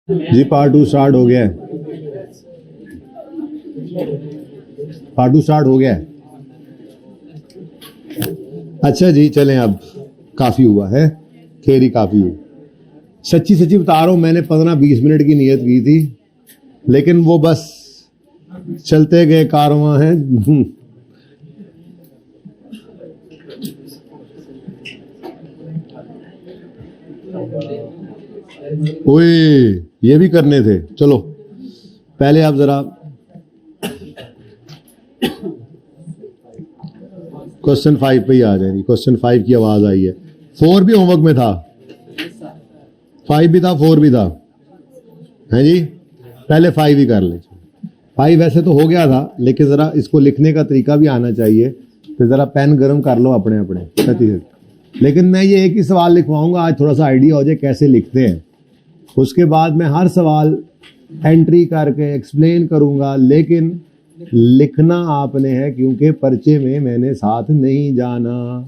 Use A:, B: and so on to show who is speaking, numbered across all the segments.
A: जी part 2 start हो गया है। पार्ट 2 स्टार्ट हो गया है। अच्छा जी, चलें, अब काफी हुआ है, खेरी काफी हुई। सच्ची सच्ची बता रहा हूं, मैंने 15-20 मिनट की नियत की थी, लेकिन वो बस चलते गए कारवां हैं। ओए, ये भी करने थे। चलो पहले आप जरा क्वेश्चन 5 पे ही आ जाएगी। क्वेश्चन 5 की आवाज आई है। 4 भी होमवर्क में था, 5 भी था, 4 भी था, है जी। पहले 5 ही कर ले। 5 वैसे तो हो गया था, लेकिन जरा इसको लिखने का तरीका भी आना चाहिए, तो जरा पेन गर्म कर लो अपने अपने। लेकिन मैं ये एक ही सवाल लिखवाऊंगा आज, थोड़ा सा आइडिया हो जाए कैसे लिखते हैं। उसके बाद मैं हर सवाल एंट्री करके एक्सप्लेन करूंगा, लेकिन लिखना आपने है, क्योंकि पर्चे में मैंने साथ नहीं जाना।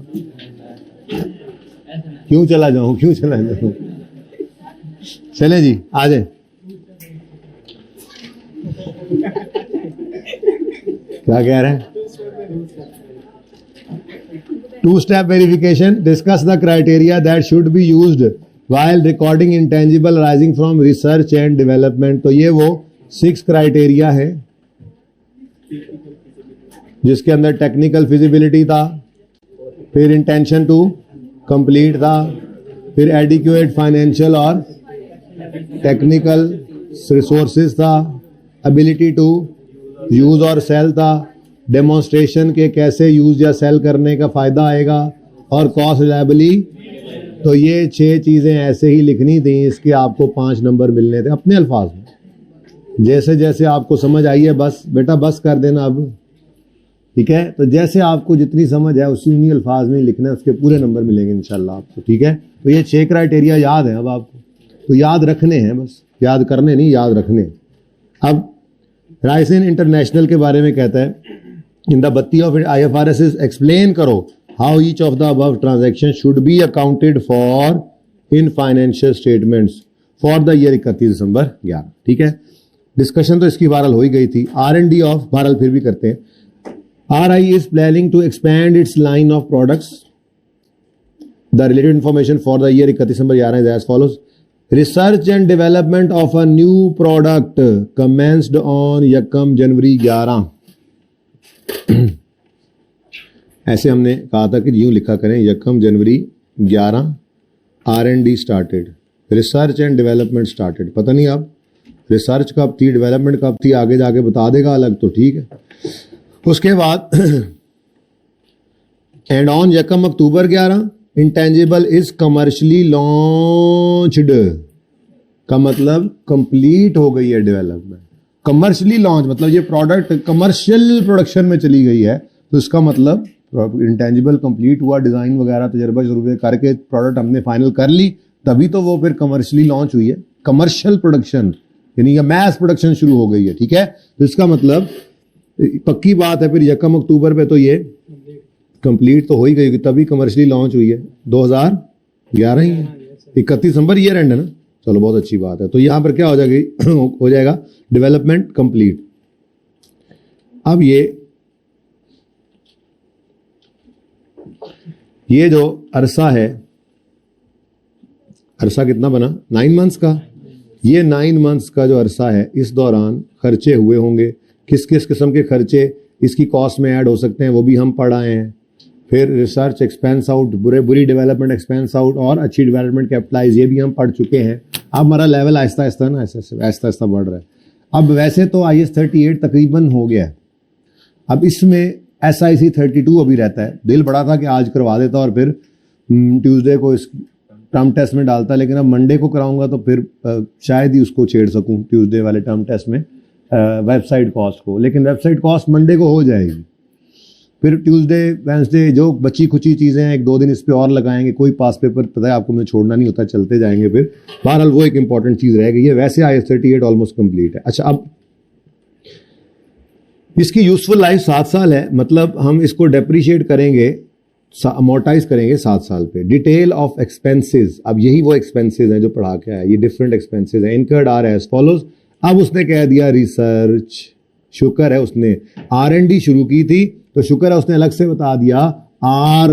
A: क्यों चला जाऊं? चले जी, आ जाए। क्या कह रहे हैं? 2-step verification. Discuss the criteria that should be used while recording intangible arising from research and development. तो ये वो 6 क्राइटेरिया है, जिसके अंदर टेक्निकल फिजिबिलिटी था, फिर इंटेंशन टू कंप्लीट था, फिर एडिक्वेट फाइनेंशियल और टेक्निकल रिसोर्सेज था, एबिलिटी टू यूज और सेल था, डेमोन्स्ट्रेशन के कैसे यूज या सेल करने का फायदा आएगा, और कॉस्ट रिलायबली। तो ये 6 चीजें ऐसे ही लिखनी थी, इसके आपको 5 नंबर मिलने थे अपने अल्फाज में। जैसे जैसे आपको समझ आई है, बस बेटा बस कर देना अब, ठीक है। तो जैसे आपको जितनी समझ है उसी उन्हीं अल्फाज में लिखना है, उसके पूरे नंबर मिलेंगे इंशाल्लाह आपको, ठीक है। तो ये 6 क्राइटेरिया याद है अब आपको, तो याद रखने हैं, बस याद करने नहीं, याद रखने। अब राइसिन इंटरनेशनल के बारे में कहता है, इन द बत्ती ऑफ IFRS एक्सप्लेन करो how each of the above transaction should be accounted for in financial statements for the year 31 December 11, ठीक है। डिस्कशन तो इसकी बहरहाल हो ही गई थी। R&D ऑफ, बहरहाल फिर भी करते हैं। RI is planning to expand its line of products. The related information for the year 31 December 11 is as follows. Research and development of a new product commenced on यकम जनवरी 11। ऐसे हमने कहा था कि यूं लिखा करें, यकम जनवरी 11 R&D started, research and development started. पता नहीं अब रिसर्च कब थी, डेवलपमेंट कब थी, आगे जाके बता देगा अलग, तो ठीक है। उसके बाद एंड ऑन यकम अक्टूबर 11 इंटेंजिबल इज कमर्शियली लॉन्च्ड, का मतलब कंप्लीट हो गई है डेवलपमेंट। कमर्शियली लॉन्च मतलब ये प्रोडक्ट कमर्शियल प्रोडक्शन में चली गई है, तो इसका मतलब इंटेंजिबल कंप्लीट हुआ, डिजाइन वगैरह तजर्बा शुरू करके प्रोडक्ट हमने फाइनल कर ली, तभी तो वो फिर कमर्शियली लॉन्च हुई है। कमर्शियल प्रोडक्शन यानी या मैस प्रोडक्शन शुरू हो गई है, ठीक है। तो इसका मतलब पक्की बात है, फिर यकम अक्टूबर पे तो ये कंप्लीट तो हो ही गई, तभी कमर्शियली लॉन्च हुई है। 2011 ही है, 31 दिसंबर ईयर एंड है ना। चलो बहुत अच्छी बात है। तो यहां पर क्या हो जाएगी हो जाएगा डेवलपमेंट कंप्लीट। अब ये जो अरसा है, अरसा कितना बना? 9 मंथ्स का। ये 9 मंथ्स का जो अरसा है, इस दौरान खर्चे हुए होंगे। किस किस किस्म के खर्चे इसकी कॉस्ट में ऐड हो सकते हैं वो भी हम पढ़ आए हैं। फिर रिसर्च एक्सपेंस आउट, बुरी डेवलपमेंट एक्सपेंस आउट, और अच्छी डेवलपमेंट कैपिटलाइज, ये भी हम पढ़ चुके हैं। अब हमारा लेवल आहिस्ता आहिस्ता बढ़ रहा है। अब वैसे तो IAS 38 तकरीबन हो गया है, अब इसमें SIC 32 अभी रहता है। दिल बड़ा था कि आज करवा देता और फिर ट्यूसडे को इस टर्म टेस्ट में डालता, लेकिन अब मंडे को कराऊंगा तो फिर शायद ही उसको छेड़ सकूं ट्यूसडे वाले टर्म टेस्ट में वेबसाइट कॉस्ट को। लेकिन वेबसाइट कॉस्ट मंडे को हो जाएगी, फिर ट्यूसडे वेंसडे जो बची खुची चीज़ें हैं 1-2 दिन इस पर और लगाएंगे। कोई पास पेपर पता है आपको, मुझे छोड़ना नहीं होता, चलते जाएंगे। फिर बहरहाल वो एक इंपॉर्टेंट चीज़ रह गई है। वैसे IAS 38 ऑलमोस्ट कंप्लीट है। अच्छा, अब इसकी यूजफुल लाइफ 7 साल है, मतलब हम इसको डेप्रिशिएट करेंगे अमोर्टाइज करेंगे 7 साल पे। डिटेल ऑफ एक्सपेंसेस, अब यही वो एक्सपेंसेस हैं जो पढ़ा के आया, ये डिफरेंट एक्सपेंसेस हैं। Incurred are as follows. अब उसने कह दिया रिसर्च, शुक्र है उसने R&D शुरू की थी तो शुक्र है उसने अलग से बता दिया आर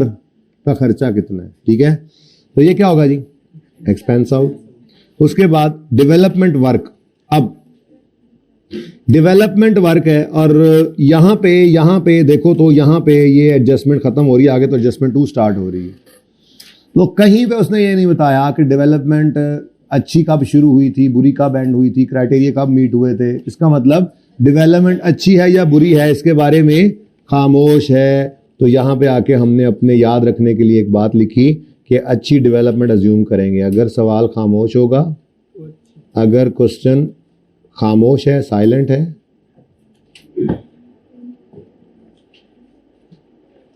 A: का खर्चा कितना है, ठीक है। तो ये क्या होगा जी, एक्सपेंस आउट। उसके बाद डेवलपमेंट वर्क, अब डेवलपमेंट वर्क है और यहां पे देखो तो यहां पे ये एडजस्टमेंट खत्म हो रही है, आगे तो एडजस्टमेंट 2 स्टार्ट हो रही है। तो कहीं पे उसने ये नहीं बताया कि डेवलपमेंट अच्छी कब शुरू हुई थी, बुरी कब एंड हुई थी, क्राइटेरिया कब मीट हुए थे। इसका मतलब डेवलपमेंट अच्छी है या बुरी है इसके बारे में खामोश है। तो यहां पे आके हमने अपने याद रखने के लिए एक बात लिखी कि अच्छी डेवलपमेंट अज्यूम करेंगे। अगर सवाल खामोश होगा, अगर क्वेश्चन खामोश है, साइलेंट है,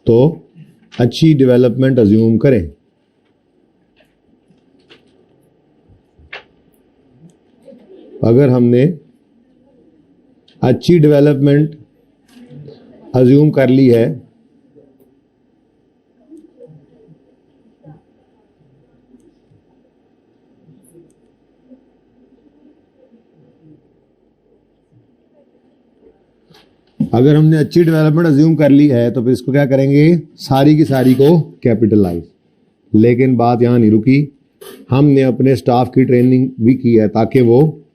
A: तो अच्छी डेवलपमेंट अज्यूम करें। अगर हमने अच्छी डेवलपमेंट अज्यूम कर ली है तो फिर इसको क्या करेंगे, सारी की सारी को कैपिटलाइज। लेकिन बात यहां नहीं रुकी, हमने अपने स्टाफ की ट्रेनिंग भी की है ताकि वो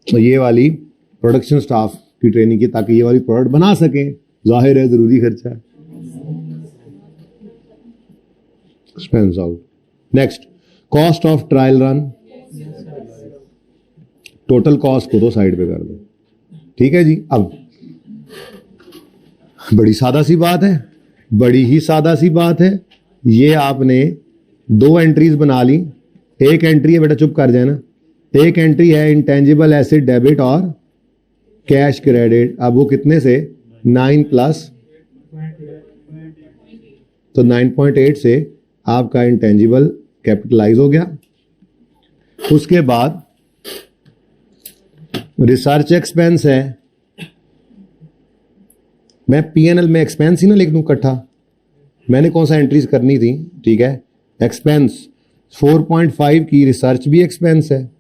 A: ये वाली प्रोडक्शन स्टाफ की ट्रेनिंग की ताकि ये वाली प्रोडक्ट बना सकें। जाहिर है जरूरी खर्चा है, expense out. Next, cost of trial run, total cost को तो साइड पे कर दो, ठीक है जी। अब बड़ी सादा सी बात है, बड़ी ही सादा सी बात है। ये आपने 2 एंट्रीज बना ली। एक एंट्री है, बेटा चुप कर जाए ना, एक एंट्री है इंटेंजिबल एसेट डेबिट और कैश क्रेडिट। अब वो कितने से 9 प्लस, तो 9.8 से आपका इंटेंजिबल कैपिटलाइज हो गया। उसके बाद रिसर्च एक्सपेंस है, मैं P&L में एक्सपेंस ही ना लिख दूं इकट्ठा, मैंने कौन सा एंट्रीज करनी थी, ठीक है। एक्सपेंस 4.5 की रिसर्च भी एक्सपेंस है,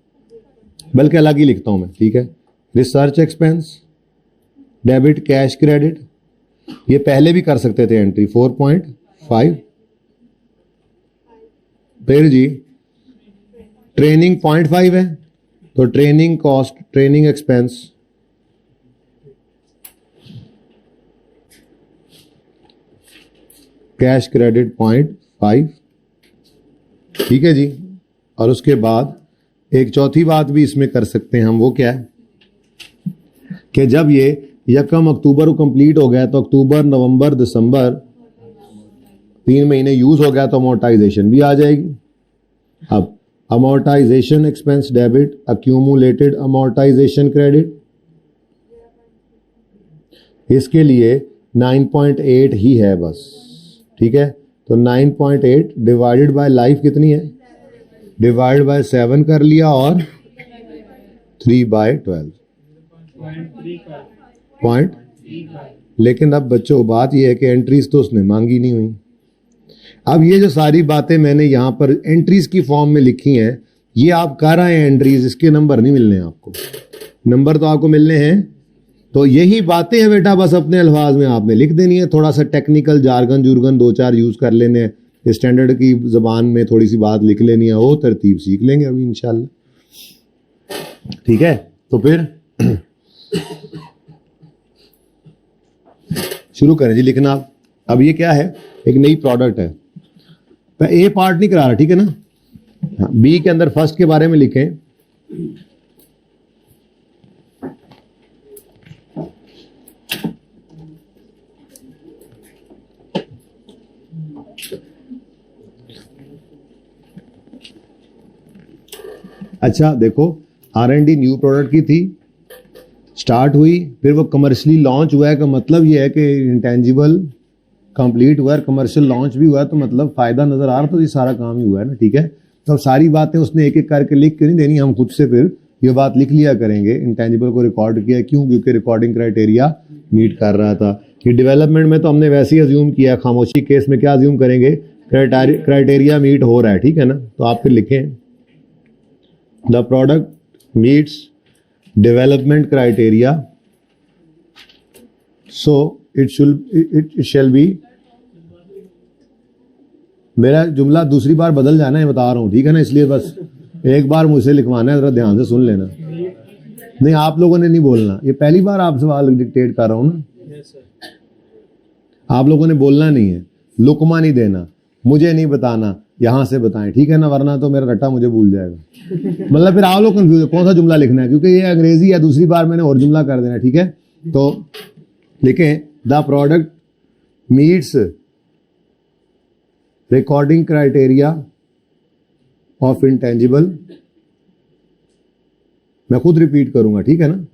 A: बल्कि अलग ही लिखता हूं मैं, ठीक है। Research expense debit cash credit, ये पहले भी कर सकते थे एंट्री 4.5। फिर जी ट्रेनिंग 0.5 है, तो training cost, training expense cash credit 0.5, ठीक है जी। और उसके बाद एक चौथी बात भी इसमें कर सकते हैं हम, वो क्या है कि जब ये 1 अक्टूबर को कंप्लीट हो गया तो अक्टूबर, नवंबर, दिसंबर 3 महीने यूज हो गया तो अमोर्टाइजेशन भी आ जाएगी। अब amortisation expense debit, accumulated amortisation credit, इसके लिए 9.8 ही है बस, ठीक है। तो 9.8 डिवाइडेड बाय लाइफ कितनी है, डिवाइड बाय 7 कर लिया और 3/12 पॉइंट। लेकिन अब बच्चों बात यह है कि एंट्रीज तो उसने मांगी नहीं हुई। अब ये जो सारी बातें मैंने यहां पर एंट्रीज की फॉर्म में लिखी हैं, ये आप कर रहे हैं एंट्रीज, इसके नंबर नहीं मिलने आपको, नंबर तो आपको मिलने हैं। तो यही बातें हैं बेटा, बस अपने अल्फाज में आपने लिख देनी है। थोड़ा सा टेक्निकल जार्गन जुर्गन 2-4 यूज कर लेने हैं, स्टैंडर्ड की जबान में थोड़ी सी बात लिख लेनी है, वो तरतीब सीख लेंगे अभी इंशाल्लाह, ठीक है। तो फिर शुरू करें जी लिखना। अब ये क्या है, एक नई प्रोडक्ट है, मैं ए पार्ट नहीं करा रहा, ठीक है ना। बी के अंदर फर्स्ट के बारे में लिखें। अच्छा देखो, R&D न्यू प्रोडक्ट की थी, स्टार्ट हुई, फिर वो कमर्शियली लॉन्च हुआ है, का मतलब ये है कि इंटेंजिबल कंप्लीट हुआ है, कमर्शियल लॉन्च भी हुआ है, तो मतलब फायदा नजर आ रहा, तो ये सारा काम ही हुआ है ना, ठीक है। तो सारी बातें उसने एक एक करके लिख के नहीं देनी, हम खुद से फिर ये बात लिख लिया करेंगे। इंटेंजिबल को रिकॉर्ड किया, क्यों, क्योंकि रिकॉर्डिंग क्राइटेरिया मीट कर रहा था। कि डेवलपमेंट में तो हमने वैसे ही अज्यूम किया, खामोशी केस में क्या अज्यूम करेंगे, क्राइटेरिया मीट हो रहा है, ठीक है ना। तो आप फिर लिखें the product meets development criteria, so it shall B. मेरा जुमला दूसरी बार बदल जाना है, बता रहा हूं, ठीक है ना, इसलिए बस एक बार मुझसे लिखवाना है, जरा ध्यान से सुन लेना। नहीं, आप लोगों ने नहीं बोलना, ये पहली बार आप सवाल डिक्टेट कर रहा हूं ना। आप लोगों ने बोलना नहीं है, लुकमा नहीं देना, मुझे नहीं बताना, यहां से बताएं, ठीक है ना, वरना तो मेरा रट्टा मुझे भूल जाएगा। मतलब फिर आप लोग कंफ्यूज है कौन सा जुमला लिखना है, क्योंकि ये अंग्रेजी है, दूसरी बार मैंने और जुमला कर देना, ठीक है। तो लिखें the product meets recording criteria of intangible. मैं खुद रिपीट करूंगा, ठीक है ना,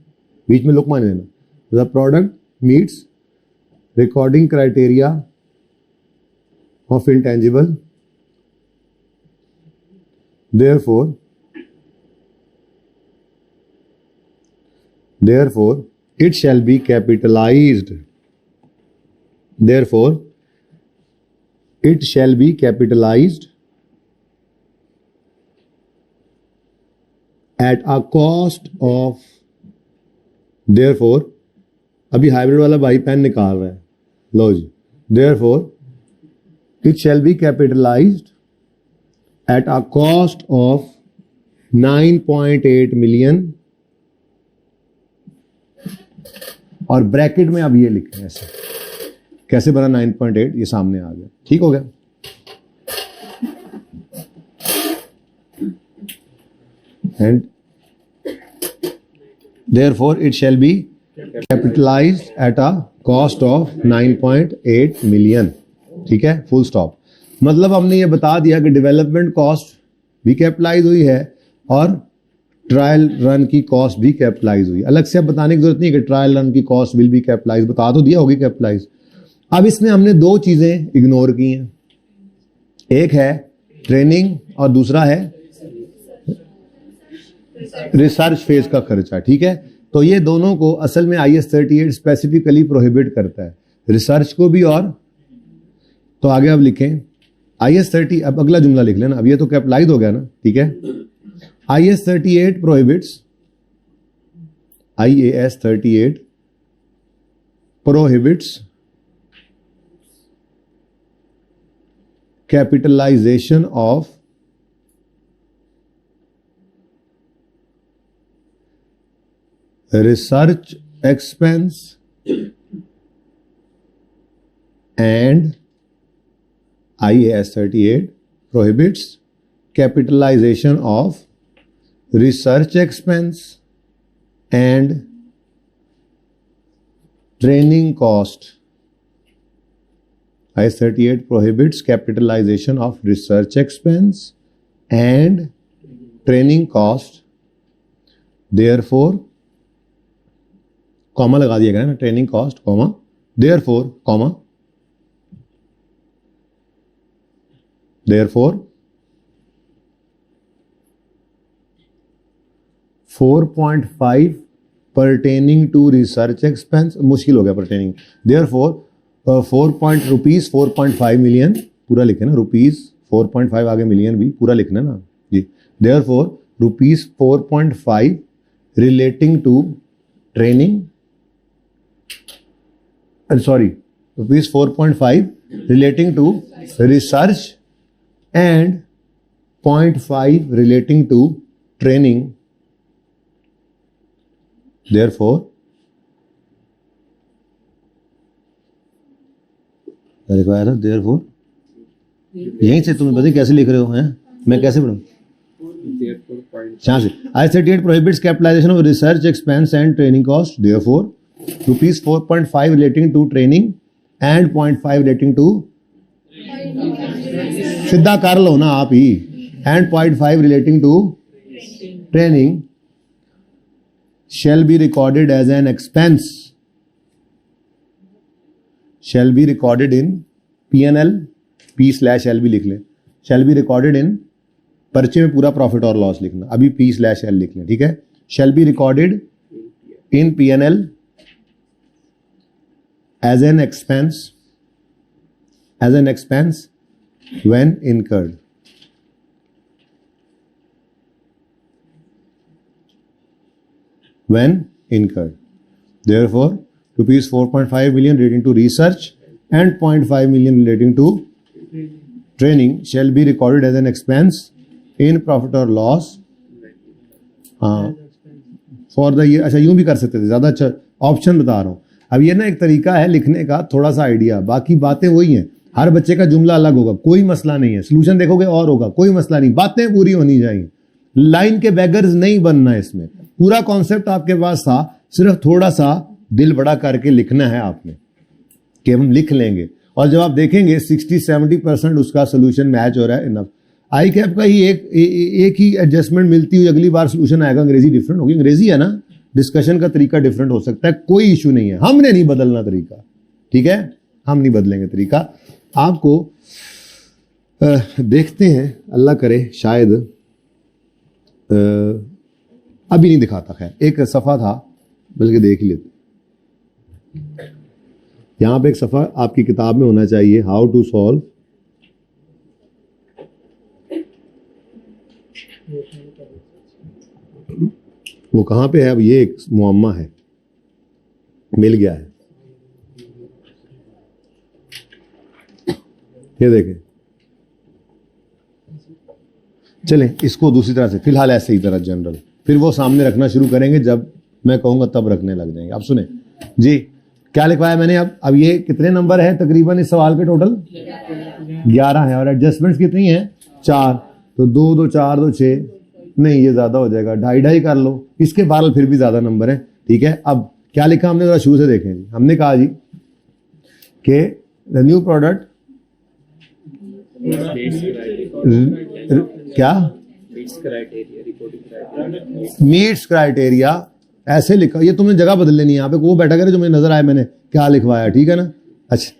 A: बीच में लुकमा नहीं देना। The product meets recording criteria of intangible, therefore it shall be capitalized, therefore it shall be capitalized at a cost of, therefore अभी हाइब्रिड वाला भाई पेन निकाल रहा है, लो जी। Therefore it shall be capitalized at a cost of 9.8 million, और bracket में अब ये लिखें ऐसे, कैसे बना 9.8, ये सामने आ गया, ठीक हो गया। And therefore it shall be capitalized at a cost of 9.8 million, ठीक है, फुल स्टॉप। मतलब हमने ये बता दिया कि डेवलपमेंट कॉस्ट भी कैपिटलाइज हुई है और ट्रायल रन की कॉस्ट भी कैपिटलाइज हुई। अलग से अब बताने की जरूरत नहीं कि ट्रायल रन की कॉस्ट विल बी कैपिटलाइज, बता तो दिया होगी कैपिटलाइज। अब इसमें हमने दो चीजें इग्नोर की हैं, एक है ट्रेनिंग और दूसरा है रिसर्च फेज का खर्चा, ठीक है। तो ये दोनों को असल में IS 38 स्पेसिफिकली प्रोहिबिट करता है, रिसर्च को भी। और तो आगे अब लिखें IS 30, अब अगला जुमला लिख लेना, अब ये तो कैपिटलाइज हो गया ना, ठीक है। IS 38 prohibits, IAS 38 prohibits capitalisation of research expense and IAS 38 prohibits capitalization of research expense and training cost. IAS 38 prohibits capitalization of research expense and training cost, therefore comma लगा दिया गया ना, training cost comma, therefore comma, therefore 4.5 pertaining to research expense, मुश्किल हो गया pertaining, therefore ₹4.5 million पूरा लिखे ना, ₹4.5 आगे मिलियन भी पूरा लिखना ना जी। therefore ₹4.5 relating to training, ₹4.5 relating to research and 0.5 relating to training, therefore लिखवाया था therefore, यहीं से तुम्हें पता कैसे लिख रहे हो, हैं मैं कैसे पढ़ूं, IAS 38 prohibits capitalization of research expense and training cost, therefore ₹4.5 relating to training and 0.5 relating to, सीधा कर लो ना आप ही, and 0.5 relating to training shall be recorded as an expense, shall be recorded in P&L, P/L भी लिख लें, shall be recorded in, पर्चे में पूरा प्रॉफिट और लॉस लिखना, अभी P/L लिख लें, ठीक है। shall be recorded in P&L as an expense when incurred. When incurred. Therefore, rupees 4.5 million relating to research and 0.5 million relating to training shall be recorded as an expense in profit or loss. For the year. अच्छा यूं भी कर सकते थे, ज्यादा अच्छा option बता रहा हूं. अब ये ना एक तरीका है लिखने का, थोड़ा सा आइडिया, बाकी बातें वही हैं. हर बच्चे का जुमला अलग होगा, कोई मसला नहीं है. सोल्यूशन देखोगे और होगा, कोई मसला नहीं. बातें पूरी होनी चाहिए. लाइन के बैगर्स नहीं बनना है इसमें. पूरा कॉन्सेप्ट आपके पास था, सिर्फ थोड़ा सा दिल बड़ा करके लिखना है आपने कि हम लिख लेंगे. और जब आप देखेंगे 60-70% उसका सोल्यूशन मैच हो रहा है, इनफ. आई कैप का ही एक ही एडजस्टमेंट मिलती हुई अगली बार सोल्यूशन आएगा. अंग्रेजी डिफरेंट होगी, अंग्रेजी है ना, डिस्कशन का तरीका डिफरेंट हो सकता है, कोई इशू नहीं है. हमने नहीं बदलना तरीका, ठीक है, हम नहीं बदलेंगे तरीका. आपको देखते हैं, अल्लाह करे शायद अभी नहीं दिखाता. खैर एक सफा था, बल्कि देख ही लेते. यहां पे एक सफा आपकी किताब में होना चाहिए, हाउ टू सॉल्व वो कहां पे है. अब ये एक मुअम्मा है, मिल गया है. ये देखें. चलें इसको दूसरी तरह से, फिलहाल ऐसे ही तरह जनरल, फिर वो सामने रखना शुरू करेंगे जब मैं कहूंगा तब रखने लग जाएंगे. अब सुने जी, क्या लिखवाया मैंने. अब ये कितने नंबर है तकरीबन इस सवाल के टोटल 11 है, और एडजस्टमेंट्स कितनी है 4. तो 2 2 4 2 6, नहीं ये ज्यादा हो जाएगा, 2.5 कर लो. इसके बाद फिर भी ज्यादा नंबर है, ठीक है. अब क्या लिखा हमने, जरा शुरू से देखें जी. हमने कहा जी कि द न्यू प्रोडक्ट क्या मीट्स क्राइटेरिया, ऐसे लिखा. ये तुमने जगह बदल लेनी है, यहाँ पे वो बैठा करे जो मुझे नजर आए मैंने क्या लिखवाया, ठीक है ना. अच्छा,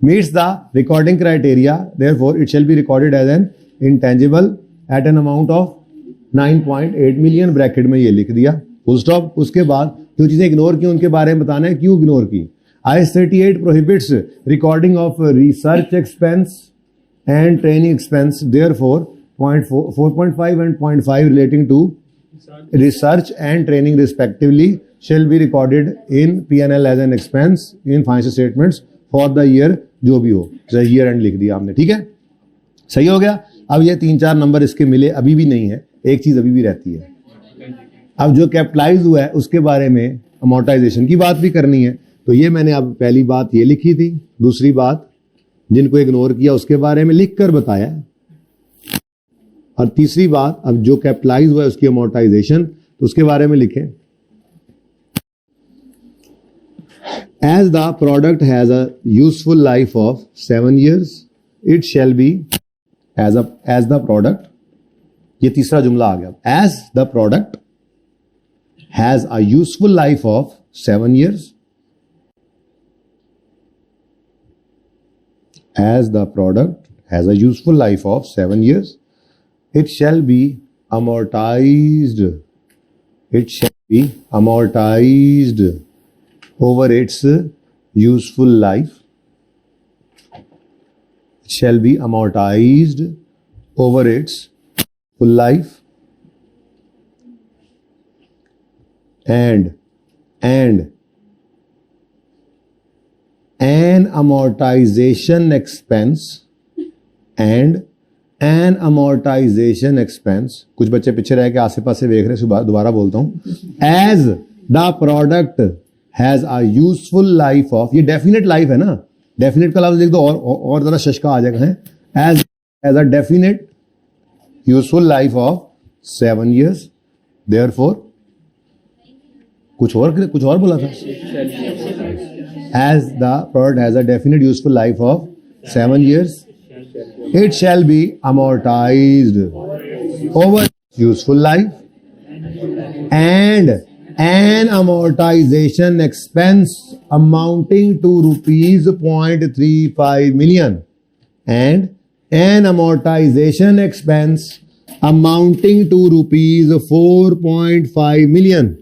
A: meets the recording criteria, therefore it shall be recorded as an intangible at an amount of 9.8 million. Bracket में ये लिख दिया, फुल स्टॉप. उसके बाद जो चीजें इग्नोर की उनके बारे में बताना है, क्यों इग्नोर की. IS 38 prohibits recording of research expense and training expense. Therefore 4.5 and 0.5 relating to research and training respectively shall be recorded in P&L as an expense in financial statements for the year, जो भी हो, year end लिख दिया हमने, ठीक है. सही हो गया. अब ये 3-4 नंबर इसके मिले, अभी भी नहीं है, एक चीज अभी भी रहती है. अब जो कैपिटलाइज हुआ है उसके बारे में अमोर्टाइजेशन की बात भी करनी है. तो ये मैंने अब पहली बात ये लिखी थी, दूसरी बात जिनको इग्नोर किया उसके बारे में लिख कर बताया, और तीसरी बात अब जो कैपिटलाइज हुआ है उसकी अमोर्टाइजेशन, तो उसके बारे में लिखें. As the product has a useful life of 7 years, it shall be as the product. ये तीसरा जुमला आ गया. As the product has a useful life of 7 years, as the product has a useful life of 7 years, it shall be amortized. It shall be amortized over its useful life. It shall be amortized over its full life, and an amortization expense and an amortization expense. कुछ बच्चे पीछे रह के आसे पासे देख रहे हैं, दोबारा बोलता हूं. As the product has a useful life of, ये डेफिनेट लाइफ है ना, डेफिनेट का लफ्ज लिख दो और जरा शशका आ जाएगा. है as a definite useful life of 7 years, therefore कुछ और बोला था. As the product has a definite useful life of 7 years, it shall be amortized over useful life, and an amortization expense amounting to rupees 0.35 million, and an amortization expense amounting to rupees 4.5 million.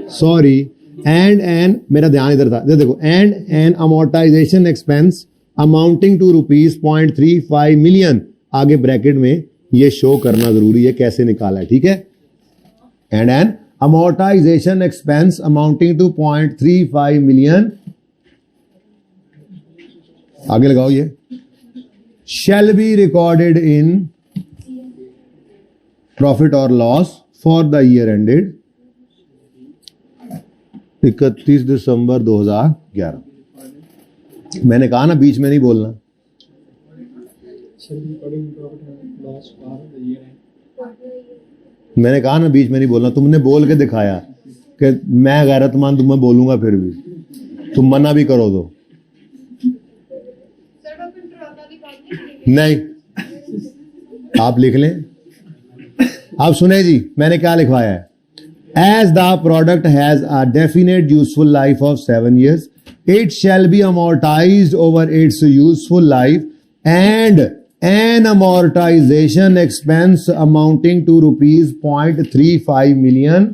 A: Sorry, and an, मेरा ध्यान इधर था, देखो, and an amortisation expense amounting to ₹0.35 million, आगे bracket में ये show करना जरूरी है कैसे निकाला है, ठीक है। And an amortisation expense amounting to 0.35 million, आगे लगाओ ये, shall be recorded in profit or loss for the year ended 31 December 2011। मैंने कहा ना बीच में नहीं बोलना। मैंने कहा ना बीच में नहीं बोलना, तुमने बोल के दिखाया कि मैं गैरतमंद हूं, मैं बोलूंगा फिर भी, तुम मना भी करो तो नहीं, आप लिख लें। आप सुने जी मैंने क्या लिखवाया है, as the product has a definite useful life of 7 years, it shall be amortised over its useful life and an amortisation expense amounting to ₹0.35 million.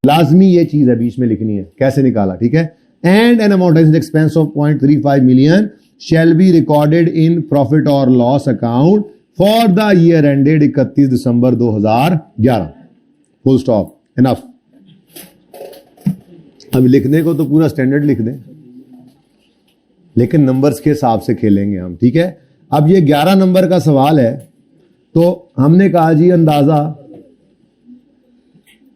A: लाजमी ये चीज है बीच में लिखनी है, कैसे निकाला, ठीक है। And an amortisation expense of 0.35 million shall be recorded in profit or loss account for the year ended 31 December 2011। Full stop, enough. अब लिखने को तो पूरा स्टैंडर्ड लिख दें, लेकिन नंबर्स के हिसाब से खेलेंगे हम, ठीक है। अब ये 11 नंबर का सवाल है, तो हमने कहा जी अंदाजा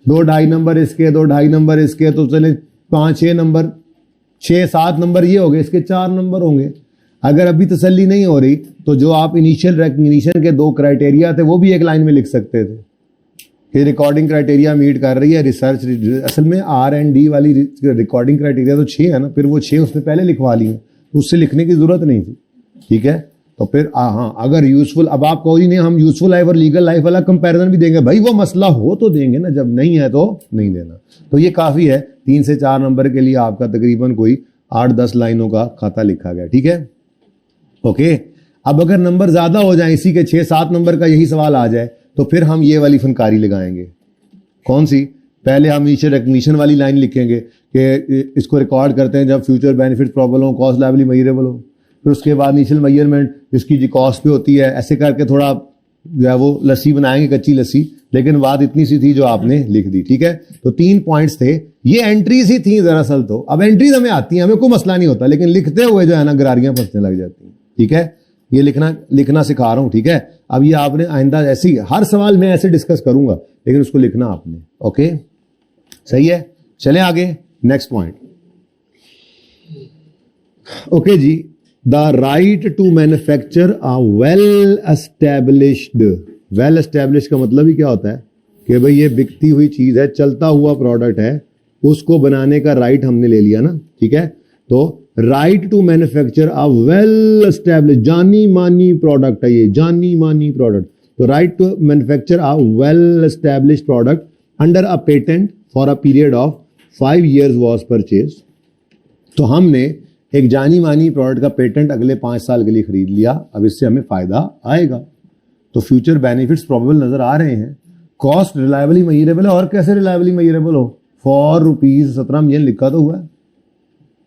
A: 2-2.5 नंबर इसके, 2-2.5 नंबर इसके, तो चले 5-6 नंबर, 6-7 नंबर ये हो गए, इसके 4 नंबर होंगे। अगर अभी तसल्ली नहीं हो रही तो जो आप इनिशियल रिकग्निशन के 2 क्राइटेरिया थे वो भी एक लाइन में लिख सकते थे कि रिकॉर्डिंग क्राइटेरिया मीट कर रही है रिसर्च। असल में R&D वाली रिकॉर्डिंग क्राइटेरिया तो 6 है ना, फिर वो 6 उसने पहले लिखवा ली है, उससे लिखने की जरूरत नहीं थी, ठीक है। तो फिर हाँ, अगर यूजफुल, अब आप कहो नहीं हम यूजफुल लाइफ और लीगल लाइफ वाला कंपैरिजन भी देंगे, भाई वो मसला हो तो देंगे ना, जब नहीं है तो नहीं देना। तो ये काफी है, 3 से 4 नंबर के लिए आपका तकरीबन कोई 8-10 लाइनों का खाता लिखा गया, ठीक है, ओके। अब अगर नंबर ज्यादा हो जाए, इसी के 6-7 नंबर का यही सवाल आ जाए, तो फिर हम ये वाली फनकारी लगाएंगे। कौन सी? पहले हम इनिशियल रिकग्निशन वाली लाइन लिखेंगे कि इसको रिकॉर्ड करते हैं जब फ्यूचर बेनिफिट प्रॉबल हो, कॉस्ट लायबिलिटी मेजरेबल हो। फिर उसके बाद इनिशियल मेजरमेंट इसकी जी कॉस्ट पे होती है, ऐसे करके थोड़ा जो है वो लस्सी बनाएंगे, कच्ची लस्सी, लेकिन बात इतनी सी थी जो आपने लिख दी, ठीक है। तो 3 पॉइंट्स थे, ये एंट्रीज ही थी दरअसल। तो अब एंट्रीज हमें आती हैं, हमें कोई मसला नहीं होता, लेकिन लिखते हुए जो है ना गरारियां फंसने लग जाती हैं, ठीक है। ये लिखना सिखा रहा हूं, ठीक है। अब ये आपने आइंदा ऐसी, हर सवाल मैं ऐसे डिस्कस करूंगा, लेकिन उसको लिखना आपने, ओके, सही है। चलें आगे, नेक्स्ट पॉइंट, ओके जी। The right to manufacture a well established का मतलब ही क्या होता है कि भाई ये बिकती हुई चीज है, चलता हुआ प्रोडक्ट है, उसको बनाने का राइट हमने ले लिया ना, ठीक है। तो right to manufacture a well established, जानी मानी प्रोडक्ट है ये, जानी मानी प्रोडक्ट। तो right to manufacture a well established product under a patent for a period of 5 years was purchase. तो हमने एक जानी मानी प्रोडक्ट का पेटेंट अगले 5 साल के लिए खरीद लिया, अब इससे हमें फायदा आएगा, तो फ्यूचर बेनिफिट्स प्रोबेबल नजर आ रहे हैं। कॉस्ट रिलायबली मेजरेबल है, और कैसे रिलायबली मेजरेबल हो, फॉर ₹17 मिलियन लिखा तो हुआ है।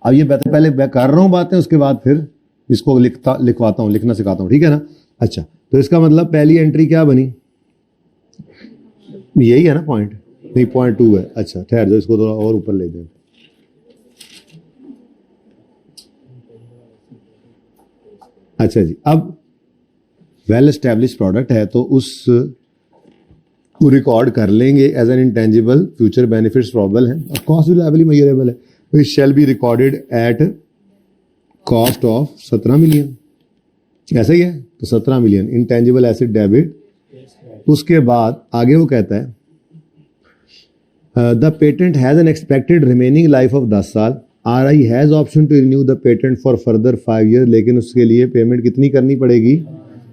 A: अब ये पहले मैं कर रहा हूं बातें, उसके बाद फिर इसको लिखवाता हूं, लिखना सिखाता हूं, ठीक है ना। अच्छा, तो इसका मतलब पहली एंट्री क्या बनी, यही है ना पॉइंट, नहीं पॉइंट 2 है। अच्छा ठहर जाओ, इसको थोड़ा और ऊपर ले दें। अच्छा जी, अब वेल एस्टेब्लिश्ड प्रोडक्ट है तो उस को रिकॉर्ड कर लेंगे as an intangible, future benefits probable है और कॉस्ट रिलायबली मेजरेबल है, तो it shall be recorded at cost of 17 million, ऐसा ही है। तो 17 मिलियन इंटेंजिबल एसेट डेबिट। उसके बाद आगे वो कहता है the patent has an expected remaining life of 10 साल। RI has option to renew the patent for further 5 years, लेकिन उसके लिए पेमेंट कितनी करनी पड़ेगी।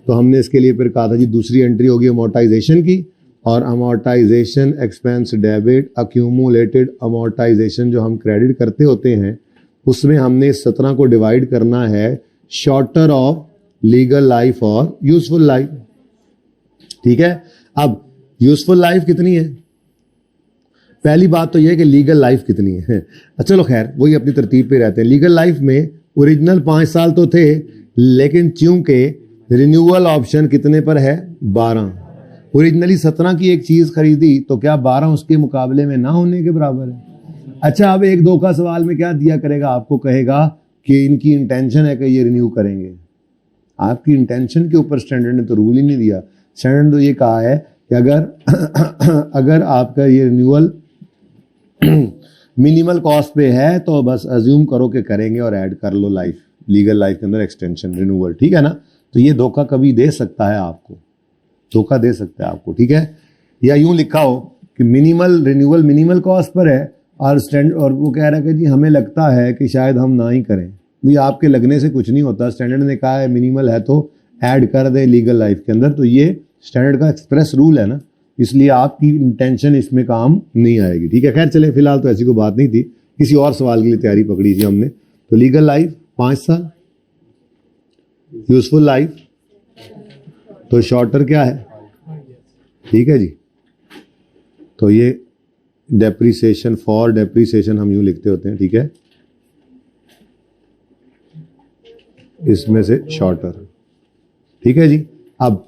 A: तो हमने इसके लिए फिर कहा था जी दूसरी एंट्री होगी अमोर्टाइजेशन की, और amortisation expense debit, accumulated amortisation जो हम क्रेडिट करते होते हैं उसमें हमने 17 को डिवाइड करना है शॉर्टर ऑफ लीगल लाइफ और यूजफुल लाइफ, ठीक है। अब यूजफुल लाइफ कितनी है, पहली बात तो यह है कि लीगल लाइफ कितनी है। चलो खैर वही अपनी तरतीब पे रहते हैं। लीगल लाइफ में ओरिजिनल 5 साल तो थे, लेकिन चूंकि रिन्यूअल ऑप्शन कितने पर है 12। ओरिजिनली 17 की एक चीज खरीदी तो क्या 12 उसके मुकाबले में ना होने के बराबर है? अच्छा, अब 1-2 का सवाल में क्या दिया करेगा, आपको कहेगा कि इनकी इंटेंशन है कि ये रिन्यू करेंगे। आपकी इंटेंशन के ऊपर स्टैंडर्ड ने तो रूल ही नहीं दिया। स्टैंडर्ड तो ये कहा है कि अगर आपका ये रिन्यूअल मिनिमल कॉस्ट पे है तो बस अज्यूम करो कि करेंगे और ऐड कर लो लाइफ, लीगल लाइफ के अंदर एक्सटेंशन रिन्यूअल, ठीक है ना। तो ये धोखा कभी दे सकता है आपको, धोखा दे सकता है आपको, ठीक है। या यूं लिखा हो कि minimal renewal minimal cost per है और वो कह रहा है कि जी हमें लगता है कि शायद हम ना ही करें। भी आपके लगने से कुछ नहीं होता, स्टैंडर्ड ने कहा है मिनिमल है तो ऐड कर दे लीगल लाइफ के अंदर। तो ये स्टैंडर्ड का एक्सप्रेस रूल है ना, इसलिए आपकी इंटेंशन इसमें काम नहीं आएगी, ठीक है। खैर चले, फिलहाल तो ऐसी कोई बात नहीं थी, किसी और सवाल के लिए तैयारी पकड़ी थी हमने। तो लीगल लाइफ 5 साल, यूजफुल लाइफ तो शॉर्टर क्या है, ठीक है जी। तो ये डेप्रीसिएशन, फॉर डेप्रीसिएशन हम यूं लिखते होते हैं, ठीक है, इसमें से शॉर्टर, ठीक है जी। अब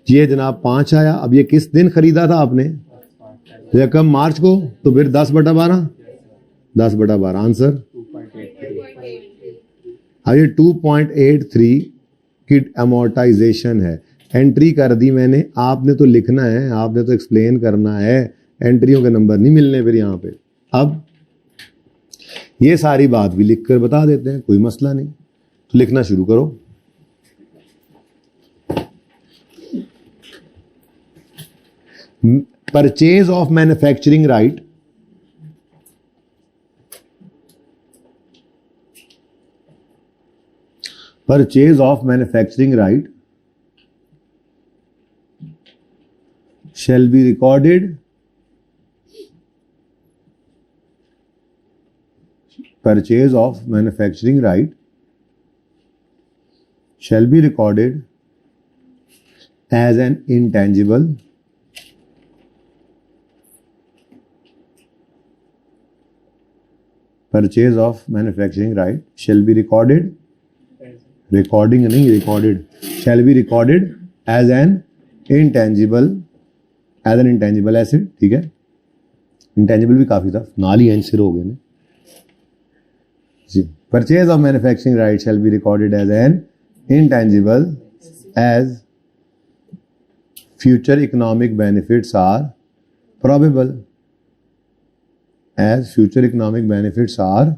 A: ये जनाब 5 आया, अब ये किस दिन खरीदा था आपने, रकम मार्च को, तो फिर 10/12, 10/12 आंसर। अब ये 2.83 की अमोर्टाइजेशन है, एंट्री कर दी मैंने, आपने तो लिखना है, आपने तो एक्सप्लेन करना है, एंट्रियों के नंबर नहीं मिलने फिर यहाँ पे। अब ये सारी बात भी लिख कर बता देते हैं, कोई मसला नहीं। तो लिखना शुरू करो। Purchase of manufacturing right, purchase of manufacturing right shall be recorded purchase of manufacturing right shall be recorded as an intangible purchase of manufacturing right shall be recorded, recording नहीं recorded, shall be recorded as an intangible, as an intangible asset, ठीक है। Intangible भी काफी था, नाल ही सिर हो गए ने जी। Purchase of manufacturing right shall be recorded as an intangible as future economic benefits are probable, as future economic benefits are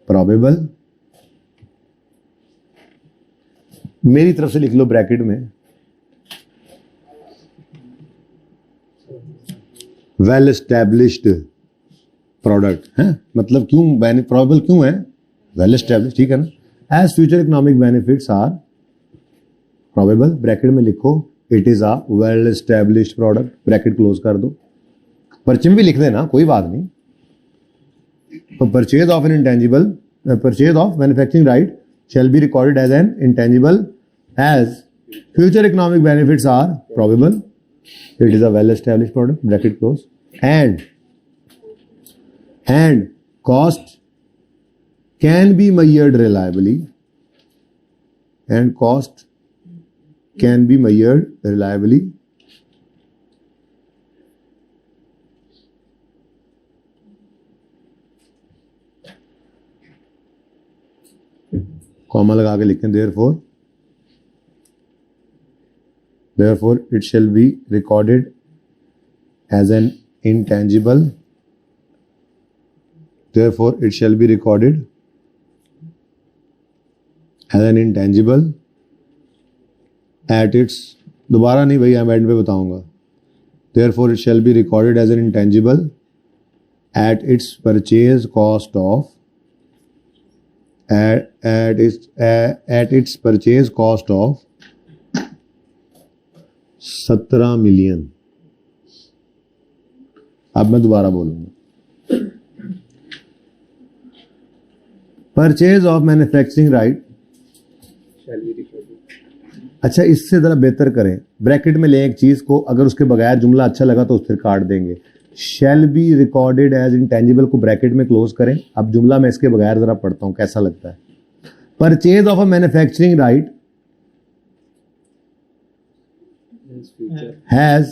A: probable. मेरी तरफ से लिख लो ब्रैकेट में वेल एस्टैब्लिश्ड प्रोडक्ट है, मतलब क्यों प्रोबेबल क्यों है, वेल एस्टैब्लिश्ड, ठीक है ना। As future economic benefits are probable, bracket में लिखो it is a well established product, bracket close कर दो। परचेज भी लिख देना, कोई बात नहीं। तो purchase of N intangible, purchase of manufacturing right shall be recorded as an intangible as future economic benefits are probable, it is a well established product, bracket close, and cost can be measured reliably, and cost can be measured reliably comma लगा के लिखें therefore it shall be recorded as an intangible, therefore it shall be recorded as an intangible at its, दोबारा नहीं भैया मैं and पे बताऊंगा, therefore it shall be recorded as an intangible at its purchase cost of, at its purchase cost of 17 million. अब मैं दोबारा बोलूंगा, परचेज ऑफ मैन्युफैक्चरिंग राइट, अच्छा इससे जरा बेहतर करें, ब्रैकेट में लें एक चीज को, अगर उसके बगैर जुमला अच्छा लगा तो फिर काट देंगे, shall be recorded as intangible को ब्रैकेट में क्लोज करें. अब जुमला मैं इसके बगैर जरा पढ़ता हूं कैसा लगता है. Purchase of a manufacturing right has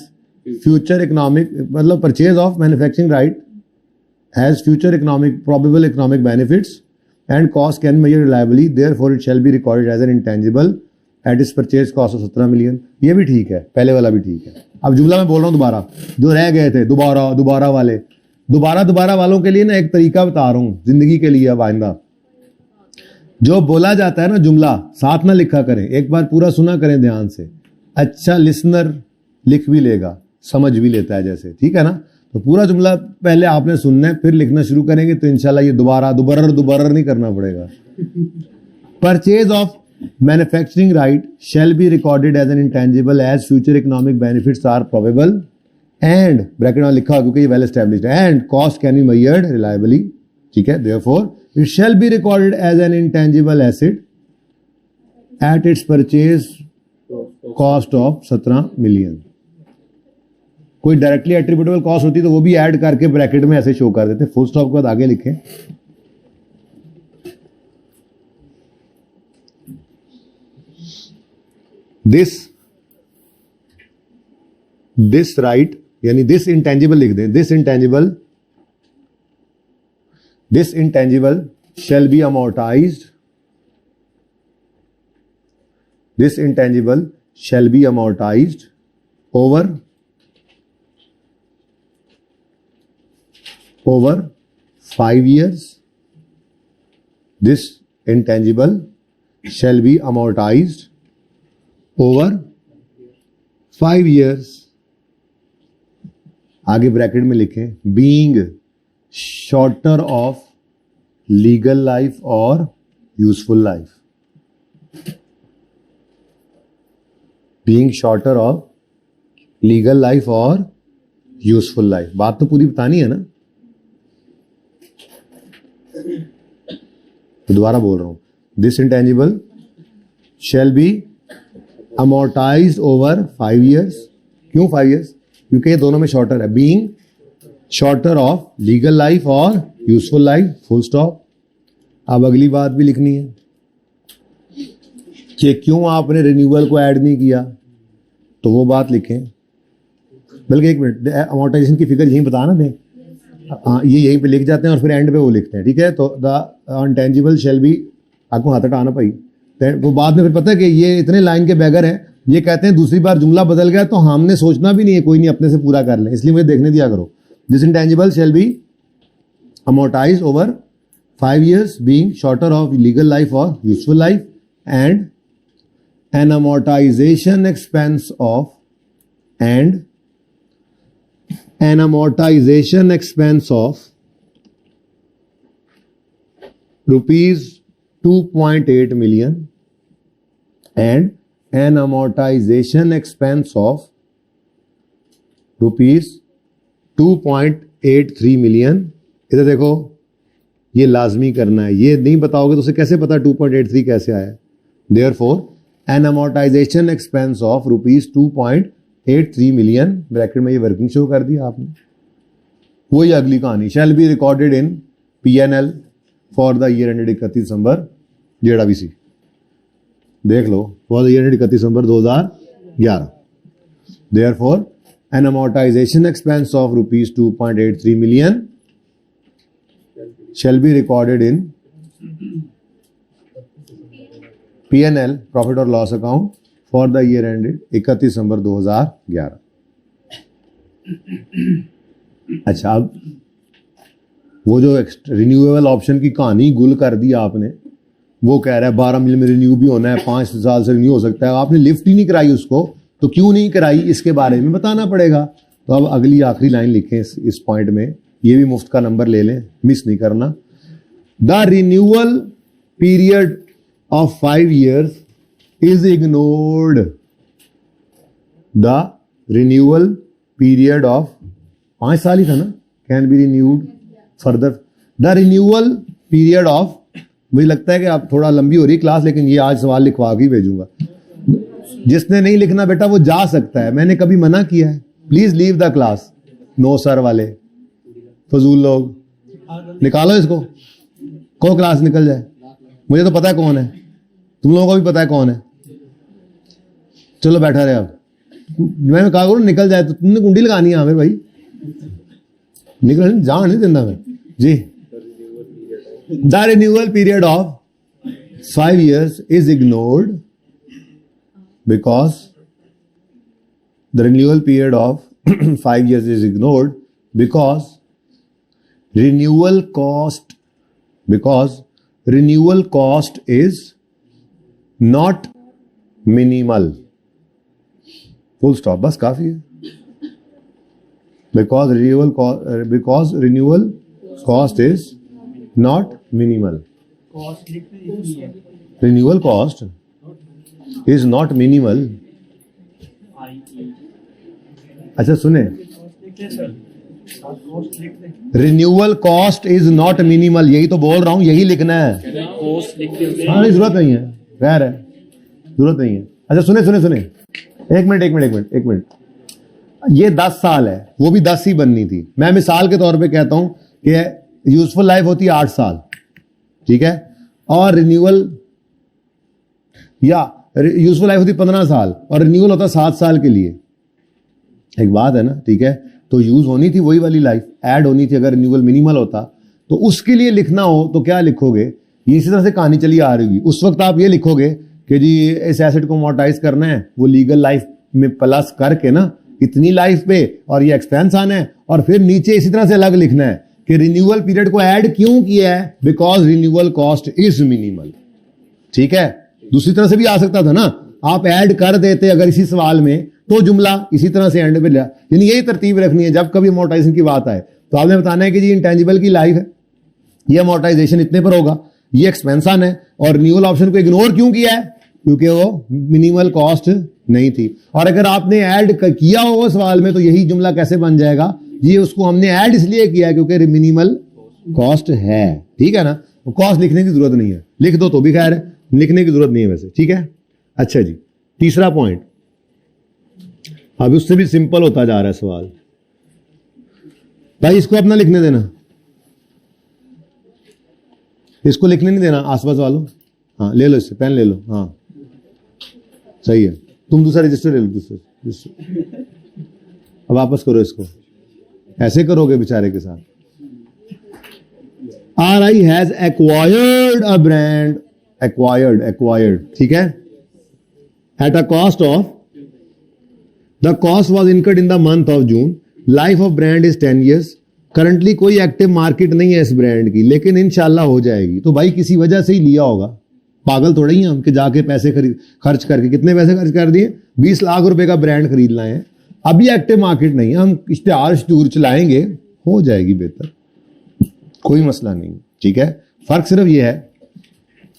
A: future economic, मतलब purchase of manufacturing right has future economic probable economic benefits and cost can measure reliably, therefore it shall be recorded as an intangible at its purchase cost of 17 million. ये भी ठीक है, पहले वाला भी ठीक है. अब जुमला मैं बोल रहा हूं दोबारा, जो रह गए थे दोबारा वालों के लिए ना एक तरीका बता रहा हूं जिंदगी के लिए. अब आइंदा जो बोला जाता है ना जुमला साथ ना लिखा करें, एक बार पूरा सुना करें ध्यान से. अच्छा लिसनर लिख भी लेगा, समझ भी लेता है जैसे, ठीक है ना. तो पूरा जुमला पहले आपने सुनना है, फिर लिखना शुरू करेंगे तो इंशाल्लाह ये दोबारा नहीं करना पड़ेगा. Purchase of manufacturing right shall be recorded as an intangible as future economic benefits are probable and bracket में लिखा क्योंकि ये वेल एस्टैब्लिश्ड है, and cost can be measured reliably. ठीक है, therefore it shall be recorded as an intangible asset at its purchase cost of 17 million. कोई directly attributable cost होती तो वो भी ऐड करके ब्रैकेट में ऐसे शो कर देते. फुल स्टॉप के बाद आगे लिखें. दिस राइट यानी दिस इंटेंजिबल लिख दें. This intangible shall be amortised. This intangible shall be amortised over 5 years. This intangible shall be amortized over 5 years. आगे ब्रैकेट में लिखें being shorter of legal life or useful life. Being shorter of legal life or useful life. बात तो पूरी बतानी है ना. तो दोबारा बोल रहा हूं. This intangible shall be amortised over 5 years. क्यों 5 years? क्योंकि ये दोनों में शॉर्टर है. Being shorter of legal life और यूजफुल लाइफ. Full stop. अब अगली बात भी लिखनी है कि क्यों आपने रिन्यूअल को ऐड नहीं किया, तो वो बात लिखें. बल्कि एक मिनट, अमोर्टाइजेशन की फिगर यहीं बताना दें. हाँ, ये यहीं पे लिख जाते हैं और फिर एंड पे वो लिखते हैं. ठीक है, तो द इंटेंजिबल शैल बी, आपको हाथ हटाना भाई. वो बाद में फिर पता है कि ये इतने लाइन के बैगर हैं, ये कहते हैं दूसरी बार जुमला बदल गया तो हमने सोचना भी नहीं है, कोई नहीं अपने से पूरा कर लें, इसलिए मुझे देखने दिया करो. This intangible shall be amortised over 5 years, being shorter of legal life और useful life, and an amortisation expense of an amortization expense of rupees 2.8 million and an amortization expense of rupees 2.83 million. इधर देखो, ये लाजमी करना है. ये नहीं बताओगे तो उसे कैसे पता 2.83 कैसे आया. Therefore an amortization expense of rupees 2.83 million, bracket में ये वर्किंग शो कर दिया आपने. वही अगली कहानी. Shall be recorded in P&L for the year ended 31 December JWC. देख लो, for the year ended 31 December 2011. Therefore an amortization expense of rupees 2.83 million shall be recorded in P&L profit और loss account for the year ended 31 December 2011. अच्छा, अब वो जो renewable option की कहानी गुल कर दी आपने, वो कह रहा है 12 मिलियन में रिन्यू भी होना है, 5 साल से रिन्यू हो सकता है. आपने लिफ्ट ही नहीं कराई उसको, तो क्यों नहीं कराई इसके बारे में बताना पड़ेगा. तो अब अगली आखिरी लाइन लिखें इस पॉइंट में, ये भी मुफ्त का नंबर ले लें, मिस नहीं करना. The renewal period of 5 years is ignored. The renewal period of 5 साल ही था ना, can be renewed further. The renewal period of, मुझे लगता है कि आप थोड़ा लंबी हो रही क्लास, लेकिन ये आज सवाल लिखवा के भेजूंगा. जिसने नहीं लिखना बेटा वो जा सकता है, मैंने कभी मना किया है? Please leave the class. No sir वाले फजूल लोग, निकालो इसको, को क्लास निकल जाए। मुझे तो पता है कौन है, तुम लोगों को भी पता है कौन है। चलो बैठा रहे। अब मैं कहा करूँ निकल जाए, तो तुमने कुंडी लगानी है आमिर भाई, निकल जान नहीं देना मैं जी। The renewal period of 5 years is ignored because the renewal period of 5 years is ignored because renewal cost is not minimal. Full stop. बस काफी है। Because renewal cost is not minimal. Renewal cost is not minimal. अच्छा सुने, renewal cost is not minimal, यही तो बोल रहा हूं, यही लिखना है। हाँ नहीं जरूरत नहीं है, खैर है, जरूरत नहीं है। अच्छा सुने सुने सुने, एक मिनट, ये 10 साल है, वो भी 10 ही बननी थी। मैं मिसाल के तौर पे कहता हूं कि यूजफुल लाइफ होती है 8 साल, ठीक है, और रिन्यूअल या यूजफुल लाइफ होती 15 साल और रिन्यूअल होता 7 साल के लिए। एक बात है ना, ठीक है, तो यूज होनी थी वही वाली लाइफ, ऐड होनी थी। अगर रिन्यूअल मिनिमल होता तो उसके लिए लिखना हो तो क्या लिखोगे, ये इसी तरह से कहानी चली आ रही होगी। उस वक्त आप ये लिखोगे कि जी इस एसेट को मोटाइज करना है, वो लीगल लाइफ में प्लस करके ना इतनी लाइफ पे, और ये एक्सपेंस आना है, और फिर नीचे इसी तरह से अलग लिखना है कि रिन्यूअल पीरियड को ऐड क्यों किया है, because renewal cost is minimal. ठीक है, दूसरी तरह से भी आ सकता था ना, आप ऐड कर देते अगर इसी सवाल में, तो जुमला इसी तरह से एंड पे लिया। यानी यही तरतीब रखनी है जब कभी अमोर्टाइजेशन की बात आए तो आपने बताना है कि जी इंटेंजिबल की लाइफ है, ये अमोर्टाइजेशन इतने पर होगा, ये एक्सपेंस आना है, और रिन्यूअल ऑप्शन को इग्नोर क्यों किया है, क्योंकि वो मिनिमल कॉस्ट नहीं थी। और अगर आपने ऐड किया हो वो सवाल में तो यही जुमला कैसे बन जाएगा, ये उसको हमने ऐड इसलिए किया क्योंकि मिनिमल कॉस्ट है। ठीक है ना, कॉस्ट लिखने की जरूरत नहीं है, लिख दो तो भी खैर है, लिखने की जरूरत नहीं है वैसे। ठीक है, अच्छा जी, तीसरा पॉइंट, अब उससे भी सिंपल होता जा रहा है सवाल। भाई इसको अपना लिखने देना, इसको लिखने नहीं देना आसपास वालों। हाँ ले लो, इससे पेन ले लो। हाँ सही है, तुम दूसरा रजिस्टर ले लो, दूसरा रजिस्टर। अब वापस करो इसको, ऐसे करोगे बेचारे के साथ। RI has acquired a brand, acquired, ठीक है, at a cost of, the cost was incurred in the month of June, life of brand is 10 years, currently कोई एक्टिव मार्केट नहीं है इस ब्रांड की, लेकिन इंशाल्लाह हो जाएगी। तो भाई किसी वजह से ही लिया होगा, पागल थोड़े ही हम कि जाके पैसे खर्च करके, कितने पैसे खर्च कर दिए, 20 लाख रुपए का ब्रांड खरीद लाए हैं, अभी एक्टिव मार्केट नहीं है, हम इश्तेहार चलाएंगे, हो जाएगी बेहतर, कोई मसला नहीं। ठीक है, फर्क सिर्फ ये है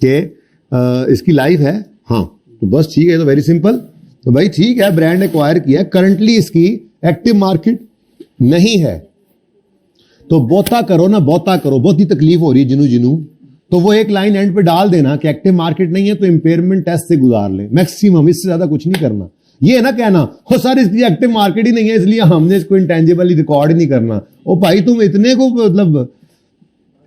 A: कि इसकी लाइफ है, हाँ तो बस ठीक है, तो वेरी सिंपल। तो भाई ठीक है, ब्रांड एक्वायर किया, करंटली इसकी एक्टिव मार्केट नहीं है, तो बहुता करो ना, बहुता करो, बहुत ही तकलीफ हो रही है जिनू, तो वो एक लाइन एंड पे डाल देना कि एक्टिव मार्केट नहीं है तो इंपेयरमेंट टेस्ट से गुजार ले, मैक्सिमम, इससे ज्यादा कुछ नहीं करना। ये है ना कहना, हो सर इसकी एक्टिव मार्केट ही नहीं है इसलिए हमने इसको इंटेंजिबली रिकॉर्ड नहीं करना। ओ भाई तुम इतने को मतलब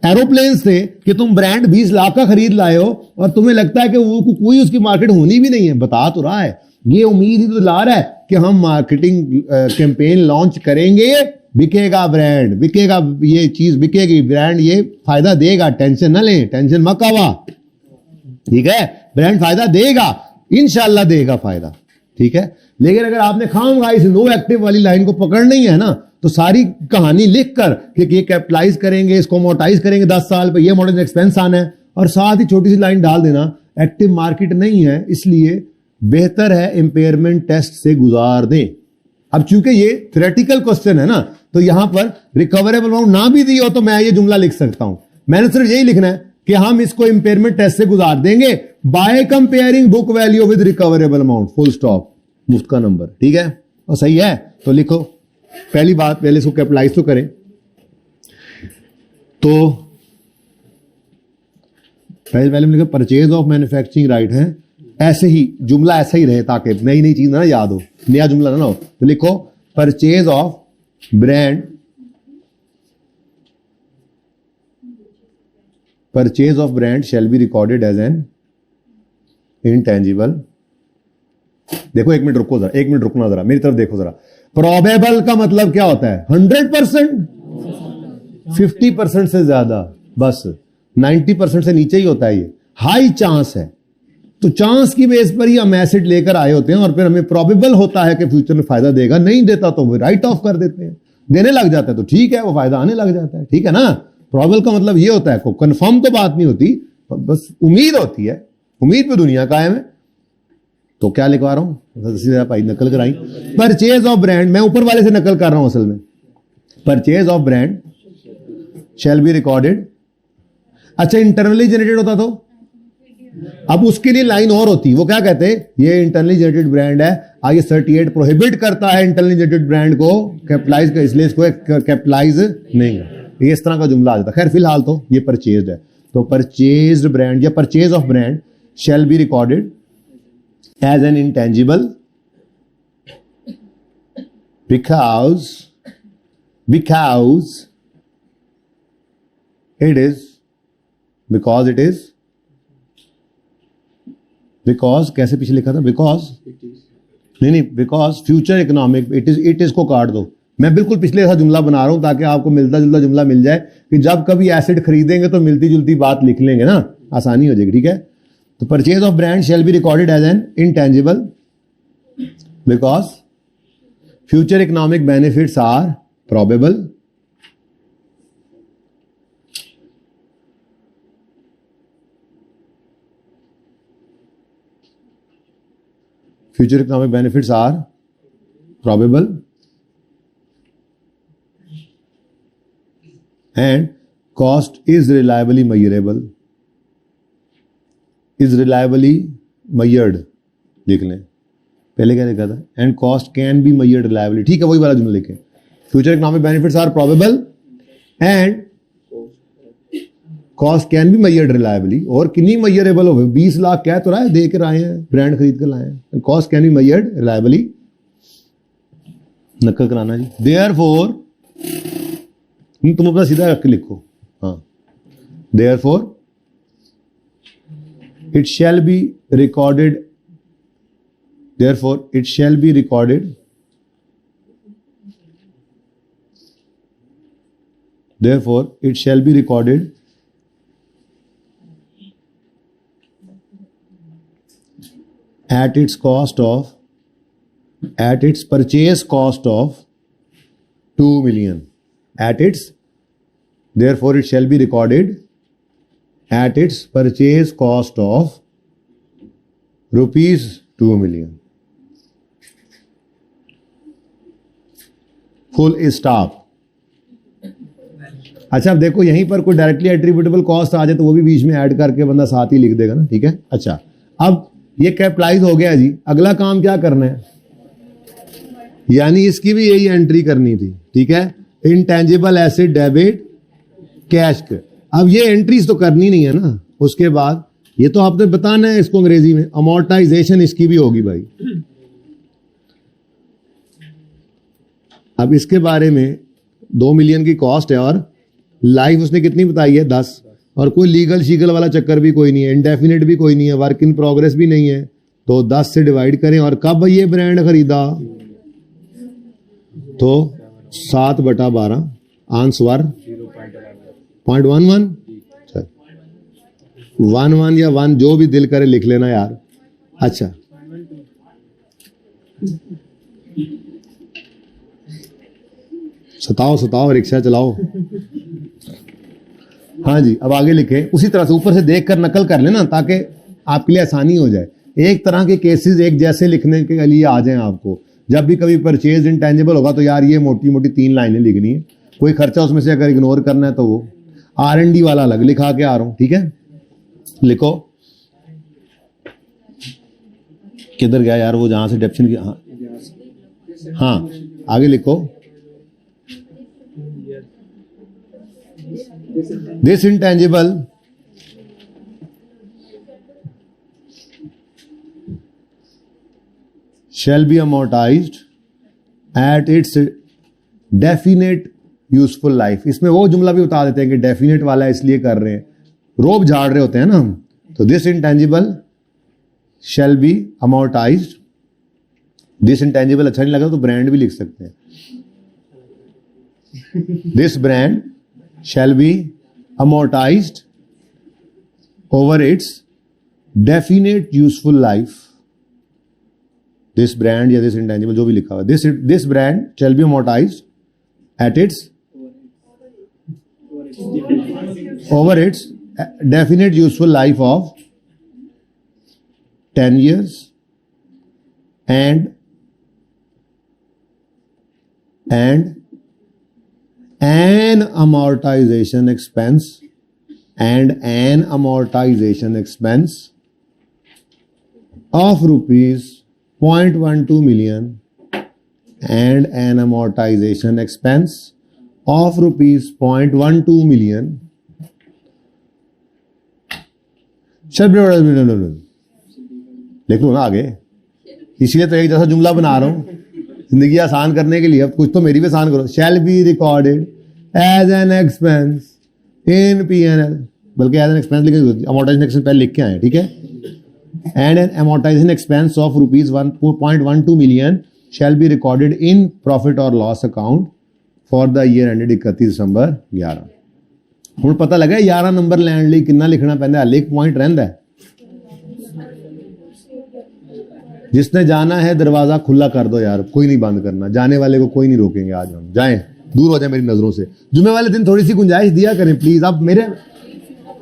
A: एरोप्लेन्स थे कि तुम ब्रांड 20 लाख का खरीद लाए हो और तुम्हें लगता है कि वो कोई उसकी मार्केट होनी भी नहीं है। बता तो रहा है, ये उम्मीद ही तो ला रहा है कि हम मार्केटिंग कैंपेन लॉन्च करेंगे, बिकेगा ब्रांड, बिकेगा, ये चीज बिकेगी, ब्रांड ये फायदा देगा, टेंशन ना लें, टेंशन मत आवा। ठीक है, ब्रांड फायदा देगा, इंशाल्लाह देगा फायदा। ठीक है, लेकिन अगर आपने खामखा इस नो एक्टिव वाली लाइन को पकड़ना ही है ना, तो सारी कहानी लिख कर कि ये कैपिटलाइज करेंगे, इसको मोटाइज करेंगे 10 साल पे, ये मॉडल एक्सपेंस आना है, और साथ ही छोटी सी लाइन डाल देना एक्टिव मार्केट नहीं है इसलिए बेहतर है इंपेयरमेंट टेस्ट से गुजार दें। अब चूंकि ये थ्योरेटिकल क्वेश्चन है ना, तो यहां पर रिकवरेबल अमाउंट ना भी दी हो तो मैं ये जुमला लिख सकता हूं, मैंने सिर्फ यही लिखना है कि हम इसको इंपेयरमेंट टेस्ट से गुजार देंगे by comparing book value with recoverable amount, full stop, मुफ्त का नंबर। ठीक है, और सही है तो लिखो। पहली बात, पहले इसको कैपिटलाइज तो करें, तो पहले लिखा परचेज ऑफ मैन्युफैक्चरिंग राइट है, ऐसे ही जुमला ऐसा ही रहे ताकि नई नई चीज ना याद हो, नया जुमला ना हो। तो लिखो purchase of brand purchase of brand shall be recorded as an intangible. देखो एक मिनट रुको जरा, एक मिनट रुकना जरा, मेरी तरफ देखो जरा। प्रोबेबल का मतलब क्या होता है? 100%, 50% से ज्यादा, बस 90% से नीचे ही होता है ये। हाई चांस है, तो चांस की बेस पर ही हम एसेट लेकर आए होते हैं और फिर हमें प्रोबेबल होता है कि फ्यूचर में फायदा देगा, नहीं देता तो वो राइट ऑफ कर देते हैं। देने लग जाता है तो ठीक है, वो फायदा आने लग जाता है, ठीक है ना। प्रोबेबल का मतलब ये होता है, को कंफर्म तो बात नहीं होती, बस उम्मीद होती है, उम्मीद पे दुनिया कायम है। तो क्या लिखवा रहा हूं, भाई नकल कराई। परचेज ऑफ ब्रांड, मैं ऊपर वाले से नकल कर रहा हूं असल में। Purchase of brand shall be recorded. अच्छा, इंटरनली जनरेटेड होता तो अब उसके लिए लाइन और होती, वो क्या कहते हैं, ये इंटरनली जनरेटेड ब्रांड है, आगे 38 प्रोहिबिट करता है इंटरनली जनरेटेड ब्रांड को कैपिटलाइज कर, इसलिए इसको कैपिटलाइज नहीं है, ये इस तरह का जुमला आ जाता। खैर फिलहाल तो ये परचेज्ड है, तो परचेज्ड ब्रांड या purchase of brand shall be recorded as an intangible because it is because कैसे पीछे लिखा था, बिकॉज नहीं, because future economic, it is को काट दो। मैं बिल्कुल पिछले ऐसा जुमला बना रहा हूं ताकि आपको मिलता जुलता जुमला मिल जाए कि जब कभी एसेट खरीदेंगे तो मिलती जुलती बात लिख लेंगे ना, आसानी हो जाएगी, ठीक है। तो purchase of brand shall be recorded as an intangible because future economic benefits are probable future economic benefits are probable and cost is reliably measurable, is reliably measured लिख लें, पहले क्या लिखा था, and cost can be measured reliably, ठीक है, वही वाला जुमला लिखें। future economic benefits are probable and cost can be measured reliably, और कितनी मेजरेबल हो, 20 लाख कह तो रहा है, दे कर आए हैं, ब्रांड खरीद कर लाए हैं। Cost can be measured reliably, नक्कल कराना जी। देयरफॉर, तुम अपना सीधा रख के लिखो, हाँ, therefore it shall be recorded, therefore it shall be recorded, therefore it shall be recorded at its purchase cost of 2 million, therefore it shall be recorded at its purchase cost of rupees 2 million, full stop। अच्छा, अब देखो यहीं पर कोई directly attributable cost आ जाए तो वो भी बीच में ऐड करके बंदा साथ ही लिख देगा ना, ठीक है। अच्छा, अब ये कैपिटलाइज हो गया जी, अगला काम क्या करना है, यानी इसकी भी यही एंट्री करनी थी, ठीक है। Intangible asset debit cash. अब ये एंट्रीज तो करनी नहीं है ना, उसके बाद ये तो आपने बताना है इसको अंग्रेजी में, अमोर्टाइजेशन इसकी भी होगी भाई। अब इसके बारे में 2 मिलियन की कॉस्ट है और लाइफ उसने कितनी बताई है, 10, और कोई लीगल शीगल वाला चक्कर भी कोई नहीं है, इंडेफिनिट भी कोई नहीं है, वर्क इन प्रोग्रेस भी नहीं है, तो 10 से डिवाइड करें। और कब ये ब्रांड खरीदा, तो 7/12, आंसर 0.11, 11 या 1 जो भी दिल करे लिख लेना यार। अच्छा, सताओ रिक्शा चलाओ। हाँ जी, अब आगे लिखे, उसी तरह से ऊपर से देखकर नकल कर लेना ताकि आपके लिए आसानी हो जाए। एक तरह के केसेस एक जैसे लिखने के लिए आ जाएं आपको। जब भी कभी परचेज इंटेंजिबल होगा तो यार ये मोटी मोटी 3 लाइनें लिखनी है, कोई खर्चा उसमें से अगर इग्नोर करना है तो वो R&D वाला अलग लिखा के आ रहा हूं, ठीक है। लिखो, किधर गया यार वो जहां से डेप्शन की, हाँ आगे लिखो। This intangible shall be amortized at its definite useful life। इसमें वो जुमला भी बता देते हैं कि डेफिनेट वाला इसलिए कर रहे हैं रोब झाड़ रहे होते हैं ना हम, तो this intangible shall be amortised. This intangible अच्छा नहीं लगा तो ब्रांड भी लिख सकते हैं, this brand shall be amortised over it's definite useful life. This brand या दिस इंटेंजिबल जो भी लिखा हुआ, this brand shall be amortised at its over its definite useful life of 10 years and an amortization expense of rupees 0.12 million and an amortization expense of rupees 0.12 million लिख लो ना आगे, इसलिए तो एक जैसा जुमला बना रहा हूं जिंदगी आसान करने के लिए। अब कुछ तो मेरी भी आसान करो। Shall be recorded as an expense in PNL, बल्कि एज एन एक्सपेंस लिखे, अमोर्टाइजेशन एक्सपेंस पहले लिख के आए, ठीक है। And an amortisation expense of rupees 1.12 million shall be recorded in profit और loss account for the year ended 31 December 11। ਹੁਣ ਪਤਾ ਲੱਗਾ 11 ਨੰਬਰ ਲੈਣ ਲਈ ਕਿੰਨਾ ਲਿਖਣਾ ਪੈਂਦਾ, ਹਾਲੇ ਇੱਕ ਪੁਆਇੰਟ ਰਹਿੰਦਾ है। जिसने जाना है दरवाजा खुला कर दो यार, कोई नहीं बंद करना, जाने वाले को कोई नहीं रोकेंगे। आज हम जाएं, दूर हो जाए मेरी नजरों से। जुम्मे वाले दिन थोड़ी सी गुंजाइश दिया करें प्लीज।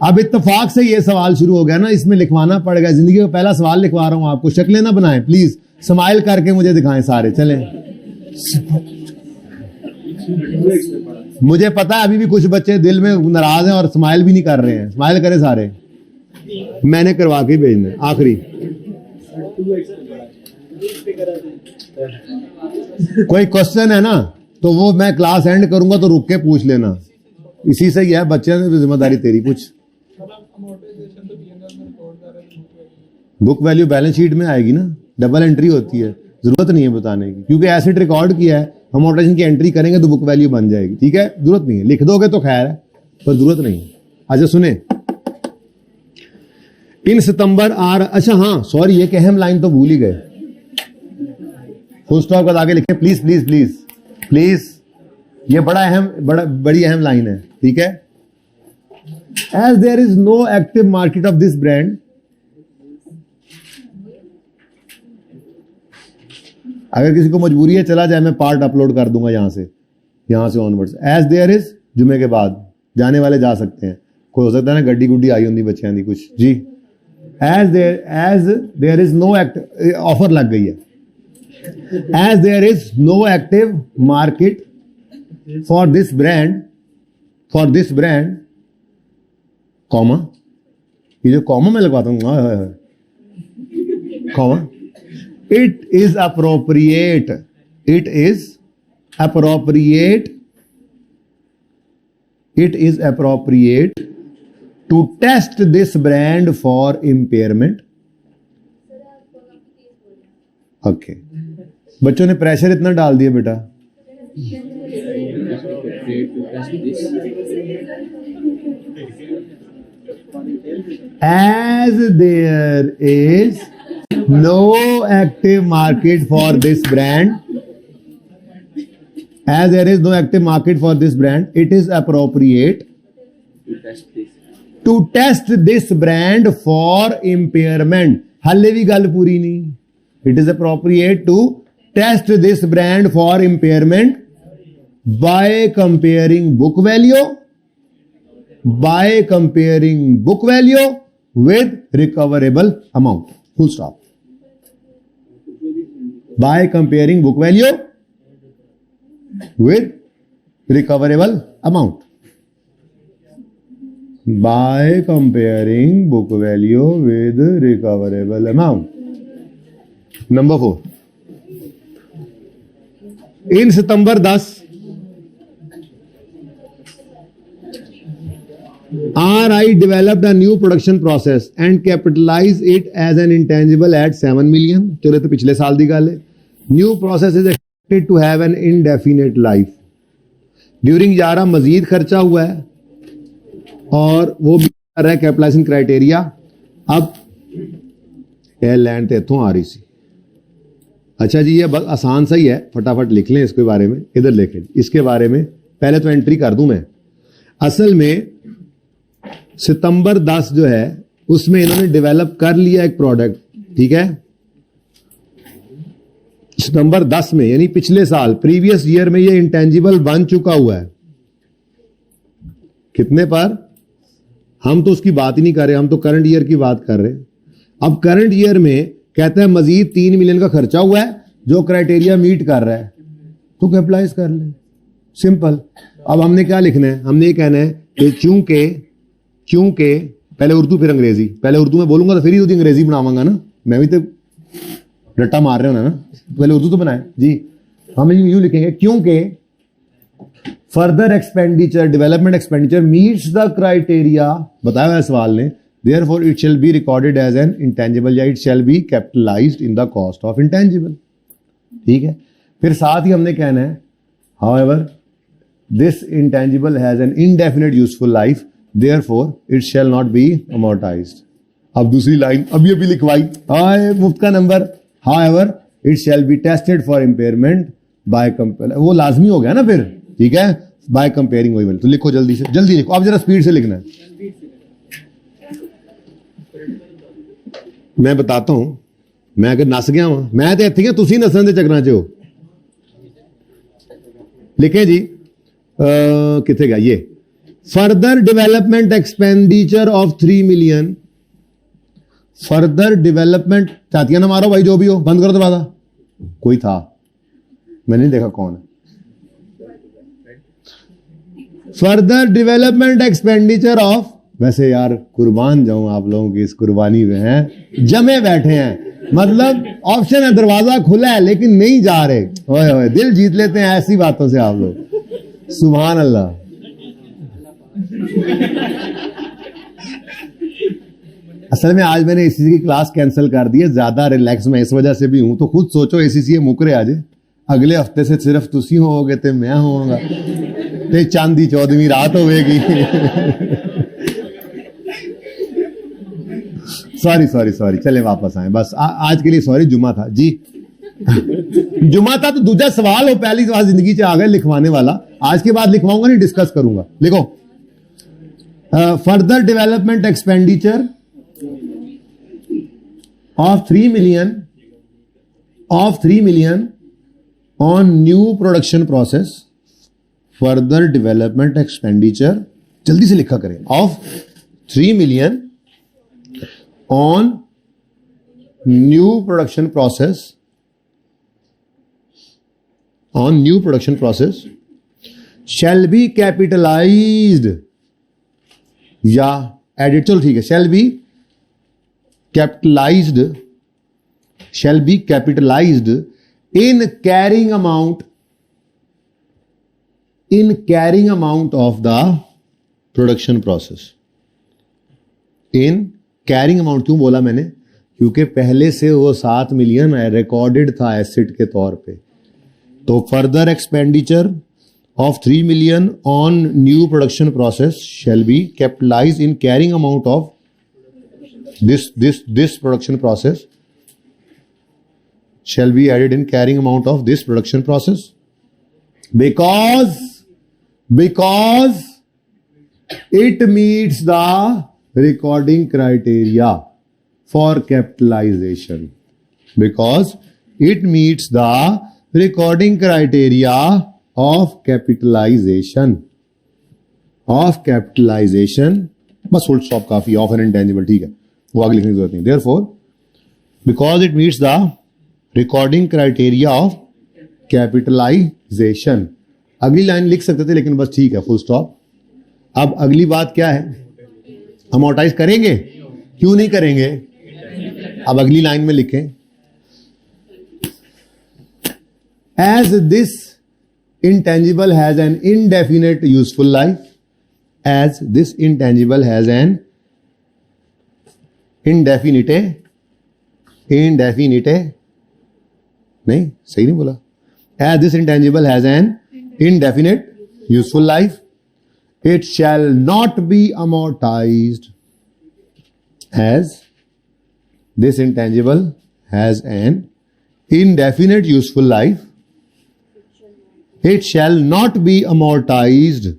A: अब इत्तेफाक से ये सवाल शुरू हो गया ना, इसमें लिखवाना पड़ेगा। जिंदगी का पहला सवाल लिखवा रहा हूं आपको, शक्लें ना बनाएं प्लीज, स्माइल करके मुझे दिखाएं सारे। चलें, मुझे पता है अभी भी कुछ बच्चे दिल में नाराज हैं और स्माइल भी नहीं कर रहे हैं। स्माइल करें सारे, मैंने करवा के भेजना। आखिरी कोई क्वेश्चन है ना तो वो मैं क्लास एंड करूंगा तो रुक के पूछ लेना, इसी से ही है। बच्चे ने जिम्मेदारी तेरी। पूछ। बुक वैल्यू बैलेंस शीट में आएगी ना, डबल एंट्री होती है, जरूरत नहीं है बताने की, क्योंकि एसेट रिकॉर्ड किया है। हम अमोर्टाइजेशन की एंट्री करेंगे तो बुक वैल्यू बन जाएगी, ठीक है। जरूरत नहीं है, लिख दोगे तो खैर है, पर जरूरत नहीं है। अच्छा सुने, इन सितंबर अच्छा हाँ सॉरी, एक अहम लाइन तो भूल ही गए। फुल स्टॉप के आगे लिखे प्लीज प्लीज प्लीज प्लीज, ये बड़ी अहम लाइन है, ठीक है। As there is no active market of this brand, अगर किसी को मजबूरी है चला जाए, मैं पार्ट अपलोड कर दूंगा यहां से ऑनवर्ड्स। एज देयर इज जुमे के बाद जाने वाले जा सकते हैं, कोई हो सकता है ना गड्डी गुड्डी आई होंगी बच्चों की कुछ जी। As there is no active, offer लग गई है। As there is no active market for this brand comma, ये जो कॉमा मैं लगवाता हूँ comma, it is appropriate to test this brand for impairment। Okay, बच्चों ने प्रेशर इतना डाल दिया बेटा। As there is no active market for this brand, it is appropriate to test this brand for impairment। हाले भी गल पूरी नहीं। It is appropriate to test this brand for impairment by comparing book value with recoverable amount। Full stop। By comparing book value with recoverable amount। By comparing book value with recoverable amount। Number 4, in September 10 RI developed a new production process and capitalized it as an intangible at 7 million। चलो तो पिछले साल दी गल है। New process is expected to have an indefinite life। During 11 मजीद खर्चा हुआ है और वो भी कर रहा है कैपिटलाइजेशन क्राइटेरिया। अब यह लैंड तो इतों आ रही सी। अच्छा जी, ये बस आसान सा ही है, फटाफट लिख लें इसके बारे में। इधर लिखें इसके बारे में, पहले तो एंट्री कर दूं मैं। असल में सितंबर 10 जो है उसमें इन्होंने डेवलप कर लिया एक प्रोडक्ट, ठीक है। सितंबर 10 में यानी पिछले साल, प्रीवियस ईयर में ये इंटेंजिबल बन चुका हुआ है। कितने पर? हम तो उसकी बात ही नहीं कर रहे, हम तो करंट ईयर की बात कर रहे हैं। अब करंट ईयर में कहते हैं मजीद 3 मिलियन का खर्चा हुआ है जो क्राइटेरिया मीट कर रहा है, तो कैपिटलाइज कर ले, सिंपल। अब हमने क्या लिखना है? हमने ये कहना है कि क्योंकि पहले उर्दू फिर अंग्रेजी, पहले उर्दू में बोलूंगा तो फिर ही अंग्रेजी बनावांगा ना, मैं भी तो रट्टा मार रहे हो ना, पहले उर्दू तो बनाए जी। हम यूं लिखेंगे क्योंकि further expenditure, development expenditure meets the criteria, बताया है सवाल ने, therefore it shall be recorded as an intangible, या it shall be capitalized in the cost of intangible, ठीक है। फिर साथ ही हमने कहना है however this intangible has an indefinite useful life, therefore it shall not be amortized। अब दूसरी लाइन अभी लिखवाई, मुफ्त का number, however it shall be tested for impairment by वो लाजमी हो गया ना फिर, ठीक है, by comparing वही। तो लिखो जल्दी से, जल्दी लिखो, अब जरा स्पीड से लिखना है। मैं बताता हूं, मैं अगर नस गया हूं, मैं तो इत्थे तुसी नसन दे चक्रां च हो। लिखे जी, किथे गया ये, further development expenditure of 3 million, further development, चातियां ना मारो भाई, जो भी हो बंद करो दरवाजा। कोई था, मैंने नहीं देखा कौन है। फर्दर डेवलपमेंट एक्सपेंडिचर ऑफ, वैसे यार कुर्बान जाऊं आप लोगों की इस कुर्बानी में, हैं जमे बैठे हैं, मतलब ऑप्शन है, दरवाजा खुला है लेकिन नहीं जा रहे। ओए ओए, दिल जीत लेते हैं ऐसी बातों से आप लोग, सुभान अल्लाह। असल में आज मैंने एसीसी की क्लास कैंसिल कर दी है, ज्यादा रिलैक्स में इस वजह से भी हूं। तो खुद सोचो एसीसी मुकरे आज, अगले हफ्ते से सिर्फ तुसी होगे ते मैं होऊंगा, ते चांदी 14वीं रात होगी। सॉरी, चले वापस आए, बस आज के लिए सॉरी, जुमा था जी। जुमा था तो दूसरा सवाल हो, पहली सवाल जिंदगी से आ गए लिखवाने वाला, आज के बाद लिखवाऊंगा नहीं, डिस्कस करूंगा। लिखो, further development expenditure of 3 million on new production process, further development expenditure, जल्दी से लिखा करें, of 3 million on new production process shall be capitalized, या एडिट, चलो ठीक है, shall be capitalized in carrying amount of the production process। In carrying amount क्यों बोला मैंने? क्योंकि पहले से वो 7 मिलियन रिकॉर्डेड था एसेट के तौर पे। तो further expenditure of 3 million on new production process shall be capitalise in carrying amount of this production process, shall be added in carrying amount of this production process because it meets the recording criteria for capitalization, because it meets the recording criteria of capitalization बस full stop काफी, of N intangible, ठीक है, वो आगे लिखने की जरूरत नहीं। therefore because it meets the recording criteria of capitalization, अगली लाइन लिख सकते थे लेकिन बस ठीक है, फुल स्टॉप। अब अगली बात क्या है? अमोर्टाइज करेंगे? क्यों नहीं करेंगे? अब अगली लाइन में लिखें, as this intangible has an indefinite useful life, as this intangible has an indefinite नहीं, सही नहीं बोला, as this intangible has an indefinite useful life, it shall not be amortized as this intangible has an indefinite useful life, it shall not be amortized,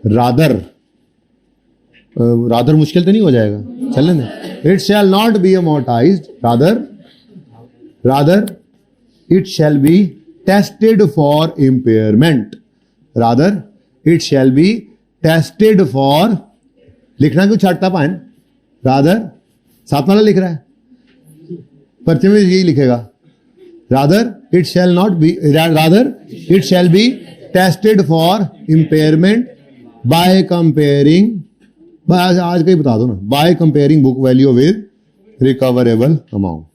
A: rather मुश्किल तो नहीं हो जाएगा, चलें दे. It shall not be amortized, rather it shall be tested for impairment. Rather it shall be tested for, लिखना क्यों छाटता पाए? Rather साथ वाला लिख रहा है, पर्चे में यही लिखेगा. Rather it shall be tested for impairment by comparing, आज का ही बता दो ना, by comparing book value with recoverable amount.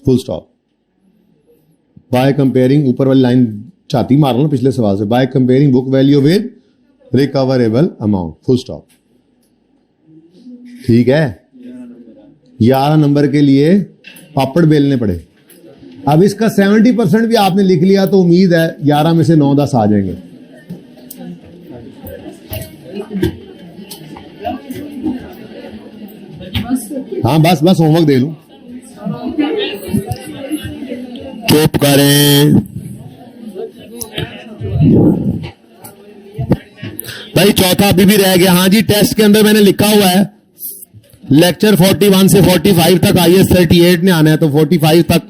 A: Full stop. By comparing, ऊपर वाली लाइन छाती मार लो ना पिछले सवाल से, by comparing book value with recoverable amount. Full stop. ठीक है. 11 नंबर के लिए पापड़ बेलने पड़े. अब इसका 70% भी आपने लिख लिया तो उम्मीद है 11 में से 9-10 आ जाएंगे. हाँ बस होमवर्क दे लूं. चुप करें भाई, चौथा अभी भी रह गया. हाँ जी, टेस्ट के अंदर मैंने लिखा हुआ है लेक्चर 41 से 45 तक IAS 38 ने आना है, तो 45 तक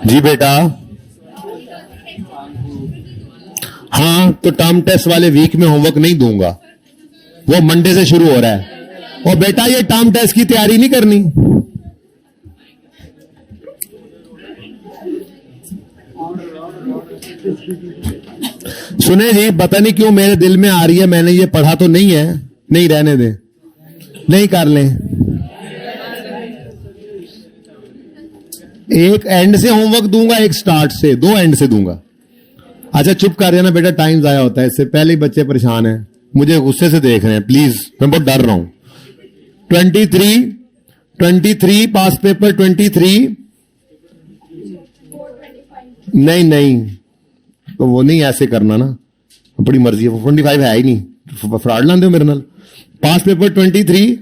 A: जी बेटा. हाँ, तो टर्म टेस्ट वाले वीक में होमवर्क नहीं दूंगा, वो मंडे से शुरू हो रहा है. और बेटा ये टर्म टेस्ट की तैयारी नहीं करनी. सुने जी, पता नहीं क्यों मेरे दिल में आ रही है, मैंने ये पढ़ा तो नहीं है, नहीं रहने दे, नहीं कर लें. एक एंड से होमवर्क दूंगा, एक स्टार्ट से, 2 एंड से दूंगा. अच्छा चुप कर जाना बेटा, टाइम जाया होता है. इससे पहले ही बच्चे परेशान हैं, मुझे गुस्से से देख रहे हैं. प्लीज, मैं बहुत डर रहा हूं. 23 पास पेपर 23. नहीं तो वो नहीं ऐसे करना ना, बड़ी मर्जी है. 25 है ही नहीं, फ्रॉड लाते हो मेरे नाल. पास पेपर 23.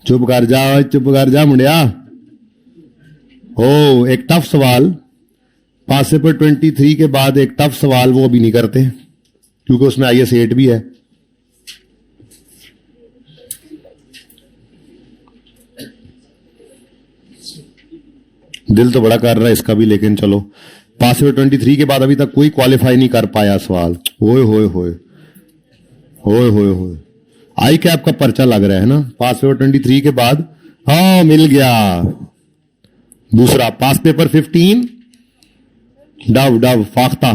A: चुप कर जा मुंडिया. हो, एक टफ सवाल पास पेपर 23 के बाद, एक टफ सवाल वो अभी नहीं करते क्योंकि उसमें IAS 8 भी है. दिल तो बड़ा कर रहा है इसका भी, लेकिन चलो. पास पेपर 23 के बाद अभी तक कोई क्वालिफाई नहीं कर पाया सवाल. ओए होए आई कैप का पर्चा लग रहा है ना. पास पेपर 23 के बाद, हाँ मिल गया. दूसरा पास पेपर 15 डव फाख्ता.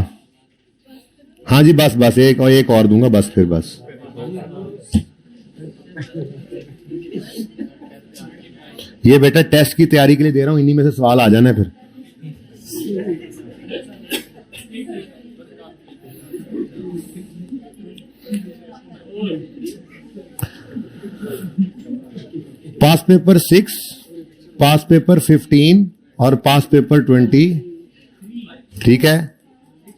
A: हाँ जी बस एक और दूंगा बस, फिर बस. ये बेटा टेस्ट की तैयारी के लिए दे रहा हूं, इन्हीं में से सवाल आ जाना है फिर. पास पेपर 6, पास पेपर 15 और पास पेपर 20. ठीक है,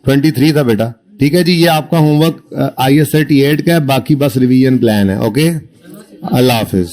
A: 23 था बेटा. ठीक है जी, ये आपका होमवर्क IAS 38 का है, बाकी बस रिवीजन प्लान है. ओके, अल्लाह हाफिज.